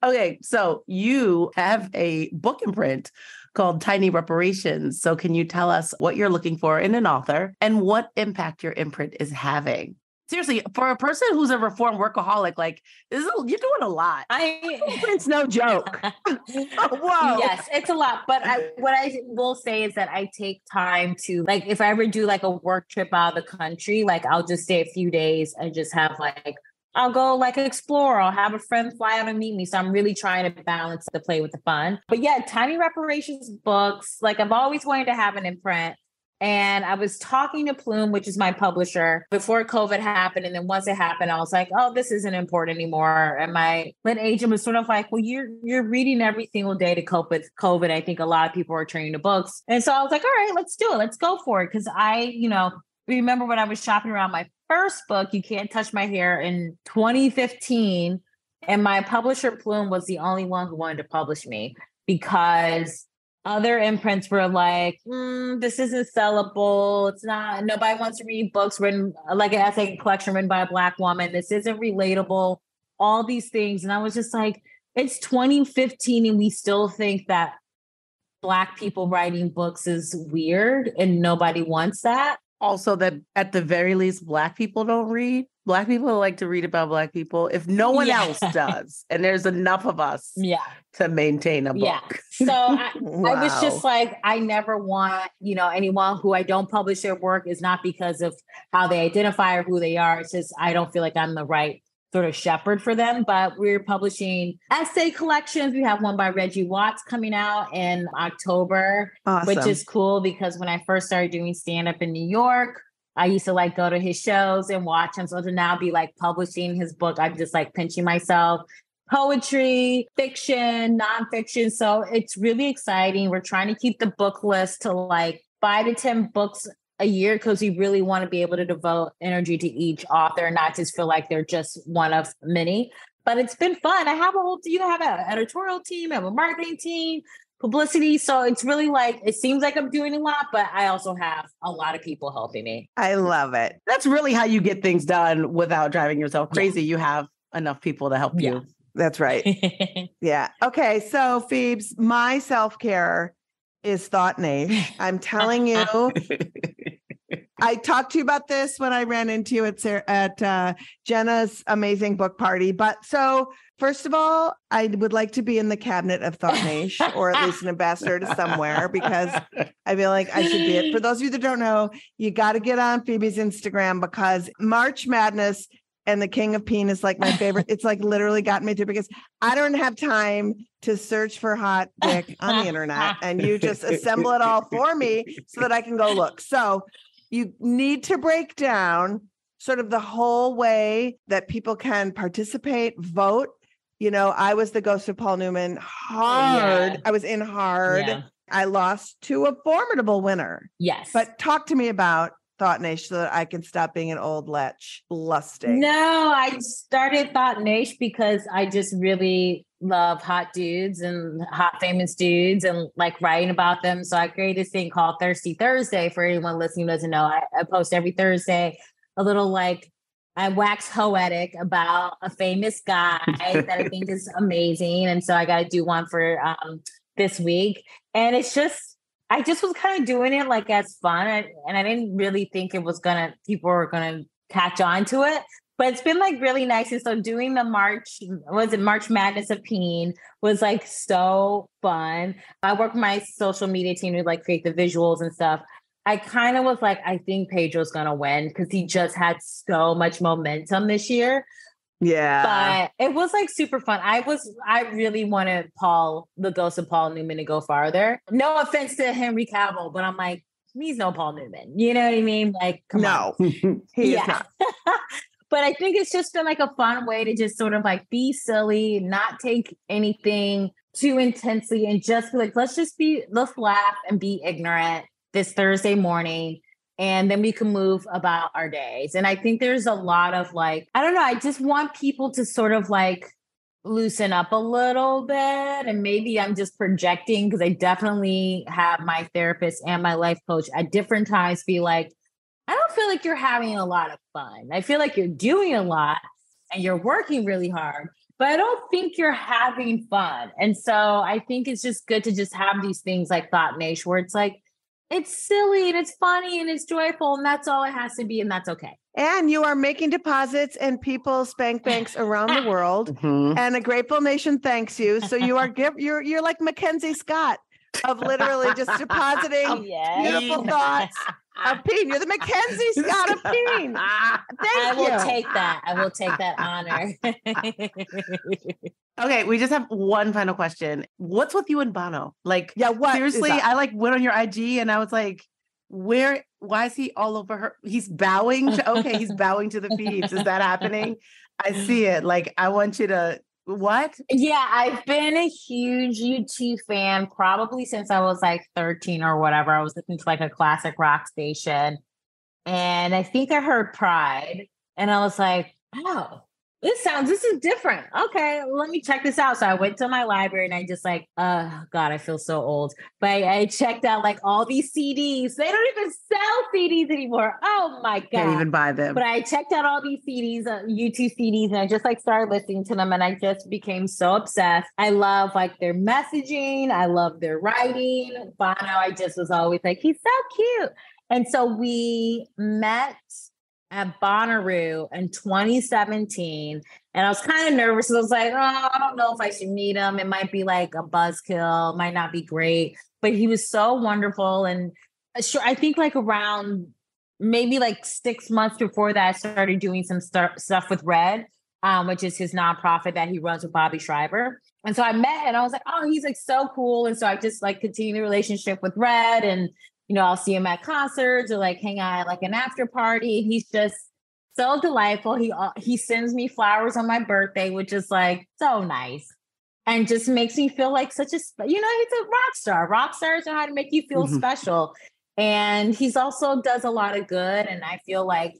Okay, so you have a book imprint called Tiny Reparations. So can you tell us what you're looking for in an author and what impact your imprint is having? Seriously, for a person who's a reformed workaholic, like, you're doing a lot. It's no joke. Whoa. Yes, it's a lot. But what I will say is that I take time to, like, if I ever do like a work trip out of the country, like I'll just stay a few days and just have like, I'll go like explore. I'll have a friend fly out and meet me. So I'm really trying to balance the play with the fun. But yeah, Tiny Reparations books, like I've always wanted to have an imprint. And I was talking to Plume, which is my publisher, before COVID happened. And then once it happened, I was like, oh, this isn't important anymore. And my lit agent was sort of like, well, you're reading every single day to cope with COVID. I think a lot of people are turning to books. And so I was like, all right, let's do it. Let's go for it. Because I, remember when I was shopping around my first book, You Can't Touch My Hair, in 2015. And my publisher, Plume, was the only one who wanted to publish me because other imprints were like, this isn't sellable. It's not, nobody wants to read books written, like an essay collection written by a Black woman. This isn't relatable, all these things. And I was just like, it's 2015 and we still think that Black people writing books is weird and nobody wants that. Also, that at the very least, Black people don't read. Black people like to read about Black people if no one else does. And there's enough of us to maintain a book. Yeah. So I was just like, I never want, anyone who I don't publish their work is not because of how they identify or who they are. It's just, I don't feel like I'm the right sort of shepherd for them. But we're publishing essay collections. We have one by Reggie Watts coming out in October, which is cool because when I first started doing stand-up in New York, I used to like go to his shows and watch him. So to now be like publishing his book, I'm just like pinching myself. Poetry, fiction, nonfiction. So it's really exciting. We're trying to keep the book list to like 5 to 10 books a year because we really want to be able to devote energy to each author, not just feel like they're just one of many. But it's been fun. I have an editorial team, I have a marketing team, publicity. So it's really like, it seems like I'm doing a lot, but I also have a lot of people helping me. I love it. That's really how you get things done without driving yourself crazy. You have enough people to help you. That's right. Yeah. Okay. So Phoebes, my self-care is Thought Nation. I'm telling you, I talked to you about this when I ran into you at Jenna's amazing book party. But so first of all, I would like to be in the cabinet of Thought Nation, or at least an ambassador to somewhere, because I feel like I should be it. For those of you that don't know, you got to get on Phoebe's Instagram because March Madness and the King of Peen is like my favorite. It's like literally gotten me through because I don't have time to search for hot dick on the internet. And you just assemble it all for me so that I can go look. So you need to break down sort of the whole way that people can participate, vote. You know, I was the ghost of Paul Newman hard. Yeah. I was in hard. Yeah. I lost to a formidable winner. Yes. But talk to me about Thought Nation so that I can stop being an old lech lusting. No, I started Thought Nation because I just really love hot dudes and hot famous dudes and like writing about them. So I created this thing called Thirsty Thursday. For anyone listening who doesn't know, I post every Thursday a little like I wax poetic about a famous guy that I think is amazing. And so I got to do one for this week. And it's just, I just was kind of doing it like as fun. And I didn't really think people were going to catch on to it. But it's been like really nice. And so doing the March Madness of Peen was like so fun. I work with my social media team to like create the visuals and stuff. I kind of was like, I think Pedro's going to win because he just had so much momentum this year. Yeah. But it was like super fun. I really wanted the ghost of Paul Newman to go farther. No offense to Henry Cavill, but I'm like, he's no Paul Newman. You know what I mean? Like, come on. He is not. But I think it's just been like a fun way to just sort of like be silly, not take anything too intensely and just be like, let's laugh and be ignorant this Thursday morning. And then we can move about our days. And I think there's a lot of like, I don't know, I just want people to sort of like loosen up a little bit. And maybe I'm just projecting because I definitely have my therapist and my life coach at different times be like, I don't feel like you're having a lot of fun. I feel like you're doing a lot and you're working really hard, but I don't think you're having fun. And so I think it's just good to just have these things like Thought Nation where it's like, it's silly and it's funny and it's joyful and that's all it has to be and that's okay. And you are making deposits in people's spank banks around the world, and a grateful nation thanks you. So you are you're like Mackenzie Scott of literally just depositing beautiful thoughts of Peen. You're the Mackenzie Scott of Peen. I will take that honor. Okay, we just have one final question. What's with you and Bono? Like, what seriously, I like went on your IG and I was like, why is he all over her? He's bowing he's bowing to the feeds. Is that happening? I see it. Like, I want you to, what? Yeah, I've been a huge U2 fan probably since I was like 13 or whatever. I was listening to like a classic rock station. And I think I heard Pride and I was like, oh, this is different. Okay, let me check this out. So I went to my library and I just like, God, I feel so old. But I checked out like all these CDs. They don't even sell CDs anymore. Oh my God. Can't even buy them. But I checked out all these CDs, YouTube CDs, and I just like started listening to them and I just became so obsessed. I love like their messaging. I love their writing. Bono, I just was always like, he's so cute. And so we met at Bonnaroo in 2017. And I was kind of nervous. I was like, I don't know if I should meet him. It might be like a buzzkill, might not be great. But he was so wonderful. And sure, I think like around maybe like 6 months before that, I started doing some stuff with Red, which is his nonprofit that he runs with Bobby Schreiber. And so I met and I was like, oh, he's like so cool. And so I just like continued the relationship with Red and I'll see him at concerts or like hang out at like an after party. He's just so delightful. He sends me flowers on my birthday, which is like so nice and just makes me feel like such a, he's a rock star. Rock stars know how to make you feel special. And he's also does a lot of good. And I feel like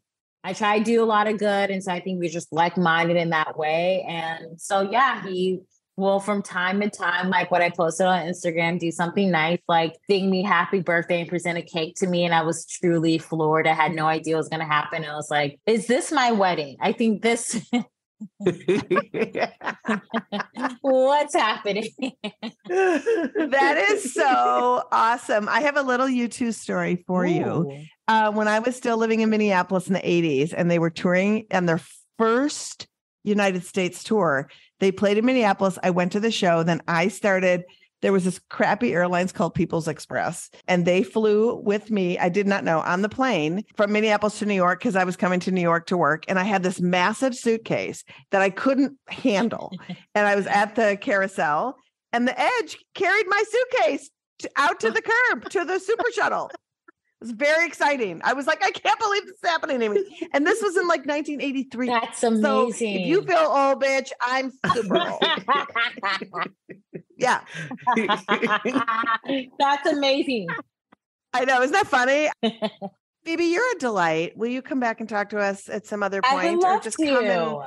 I try to do a lot of good. And so I think we're just like-minded in that way. And so, yeah, he will from time to time, like what I posted on Instagram, do something nice, like sing me happy birthday and present a cake to me. And I was truly floored. I had no idea what was going to happen. I was like, is this my wedding? I think this... What's happening? That is so awesome. I have a little U2 story for you. When I was still living in Minneapolis in the 80s and they were touring on their first United States tour, they played in Minneapolis. I went to the show. Then I started there was this crappy airlines called People's Express, and they flew with me. I did not know, on the plane from Minneapolis to New York, because I was coming to New York to work. And I had this massive suitcase that I couldn't handle. And I was at the carousel, and the Edge carried my suitcase out to the curb to the super shuttle. It was very exciting. I was like, I can't believe this is happening to me. And this was in like 1983. That's amazing. So if you feel old, bitch, I'm super old. Yeah. That's amazing. I know. Isn't that funny? Phoebe, you're a delight. Will you come back and talk to us at some other point? I would love or just to. come and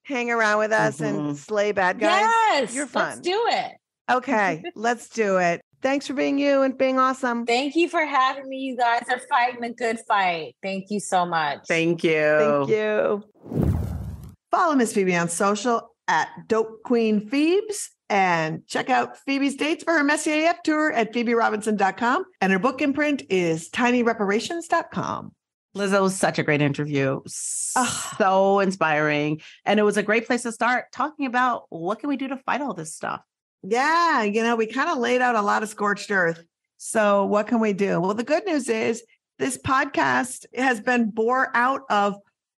hang around with us and slay bad guys? Yes. You're fun. Let's do it. Okay. Let's do it. Thanks for being you and being awesome. Thank you for having me. You guys are fighting a good fight. Thank you so much. Thank you. Thank you. Follow Miss Phoebe on social at Dope Queen Phoebes, and check out Phoebe's dates for her Messier AF tour at phoeberobinson.com. And her book imprint is tinyreparations.com. Liz, that was such a great interview. So inspiring. And it was a great place to start talking about what can we do to fight all this stuff. Yeah, we kind of laid out a lot of scorched earth. So what can we do? Well, the good news is this podcast has been bore out of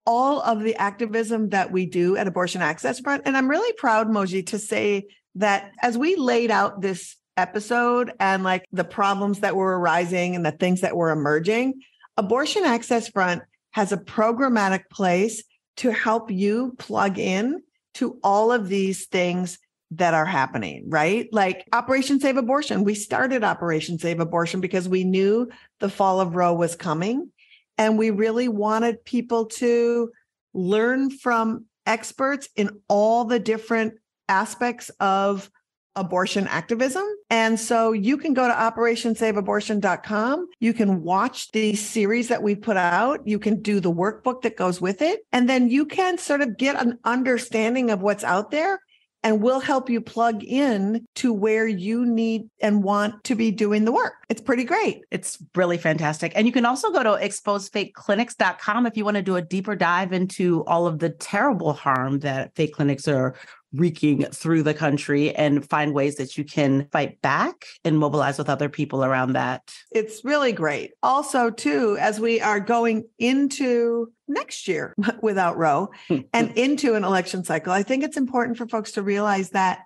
all of the activism that we do at Abortion Access Front. And I'm really proud, Moji, to say that as we laid out this episode and like the problems that were arising and the things that were emerging, Abortion Access Front has a programmatic place to help you plug in to all of these things that are happening, right? Like Operation Save Abortion. We started Operation Save Abortion because we knew the fall of Roe was coming. And we really wanted people to learn from experts in all the different aspects of abortion activism. And so you can go to operationsaveabortion.com. You can watch the series that we put out. You can do the workbook that goes with it. And then you can sort of get an understanding of what's out there. And we'll help you plug in to where you need and want to be doing the work. It's pretty great. It's really fantastic. And you can also go to exposefakeclinics.com if you want to do a deeper dive into all of the terrible harm that fake clinics are wreaking through the country and find ways that you can fight back and mobilize with other people around that. It's really great. Also, too, as we are going into next year without Roe and into an election cycle, I think it's important for folks to realize that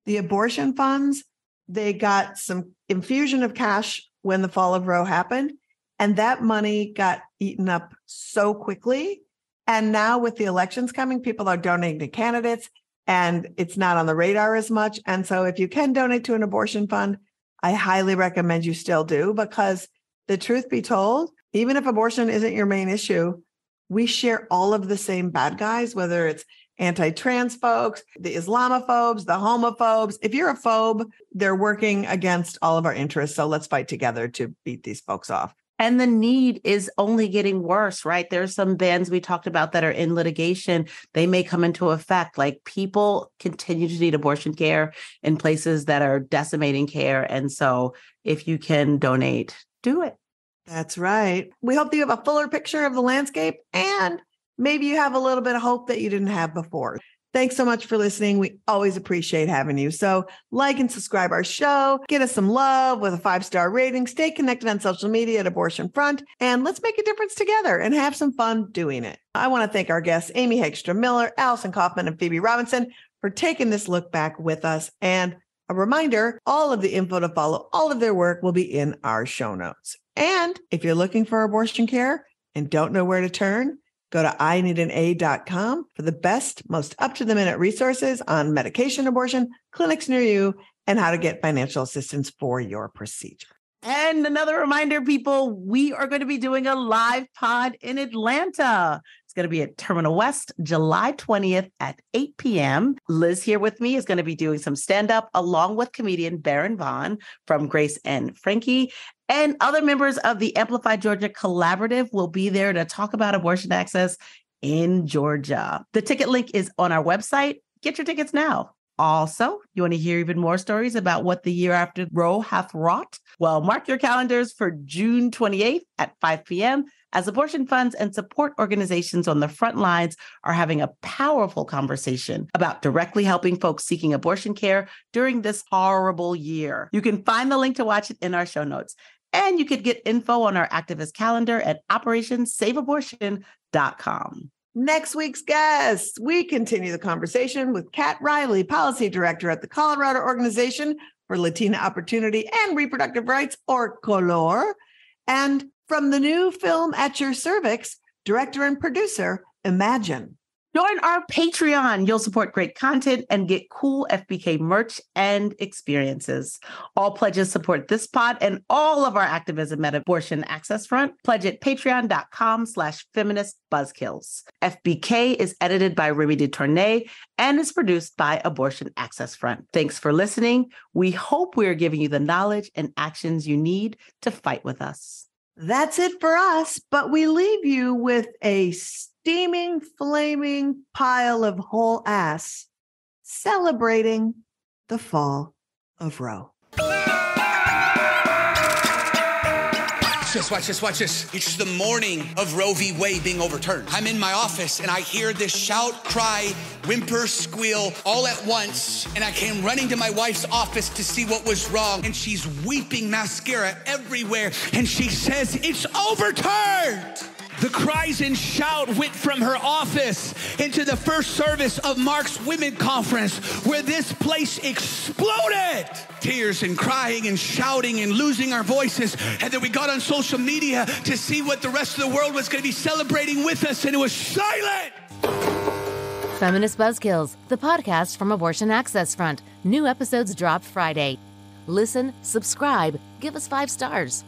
the abortion funds, they got some infusion of cash when the fall of Roe happened, and that money got eaten up so quickly. And now with the elections coming, people are donating to candidates, and it's not on the radar as much. And so if you can donate to an abortion fund, I highly recommend you still do, because the truth be told, even if abortion isn't your main issue, we share all of the same bad guys, whether it's anti-trans folks, the Islamophobes, the homophobes. If you're a phobe, they're working against all of our interests. So let's fight together to beat these folks off. And the need is only getting worse, right? There's some bans we talked about that are in litigation. They may come into effect. Like, people continue to need abortion care in places that are decimating care. And so if you can donate, do it. That's right. We hope that you have a fuller picture of the landscape, and maybe you have a little bit of hope that you didn't have before. Thanks so much for listening. We always appreciate having you. So like and subscribe our show, get us some love with a 5-star rating, stay connected on social media at Abortion Front, and let's make a difference together and have some fun doing it. I want to thank our guests, Amy Hagstrom Miller, Allison Coffman, and Phoebe Robinson, for taking this look back with us. And a reminder, all of the info to follow all of their work will be in our show notes. And if you're looking for abortion care and don't know where to turn, go to ineedana.com for the best, most up-to-the-minute resources on medication abortion, clinics near you, and how to get financial assistance for your procedure. And another reminder, people, we are going to be doing a live pod in Atlanta. It's going to be at Terminal West, July 20th at 8 p.m. Liz here with me is going to be doing some stand-up along with comedian Baron Vaughn from Grace and Frankie. And other members of the Amplify Georgia Collaborative will be there to talk about abortion access in Georgia. The ticket link is on our website. Get your tickets now. Also, you want to hear even more stories about what the year after Roe hath wrought? Well, mark your calendars for June 28th at 5 p.m. as abortion funds and support organizations on the front lines are having a powerful conversation about directly helping folks seeking abortion care during this horrible year. You can find the link to watch it in our show notes. And you could get info on our activist calendar at OperationSaveAbortion.com. Next week's guest, we continue the conversation with Kat Riley, Policy Director at the Colorado Organization for Latina Opportunity and Reproductive Rights, or COLOR, and from the new film At Your Cervix, director and producer, Imagine. Join our Patreon. You'll support great content and get cool FBK merch and experiences. All pledges support this pod and all of our activism at Abortion Access Front. Pledge at patreon.com/Feminist Buzzkills. FBK is edited by Remy DeTournay and is produced by Abortion Access Front. Thanks for listening. We hope we are giving you the knowledge and actions you need to fight with us. That's it for us, but we leave you with a steaming, flaming pile of whole ass celebrating the fall of Roe. Watch this. It's the morning of Roe v. Wade being overturned. I'm in my office and I hear this shout, cry, whimper, squeal all at once. And I came running to my wife's office to see what was wrong. And she's weeping mascara everywhere. And she says, "It's overturned." The cries and shout went from her office into the first service of Mark's Women Conference, where this place exploded. Tears and crying and shouting and losing our voices. And then we got on social media to see what the rest of the world was going to be celebrating with us, and it was silent. Feminist Buzzkills, the podcast from Abortion Access Front. New episodes drop Friday. Listen, subscribe, give us 5 stars.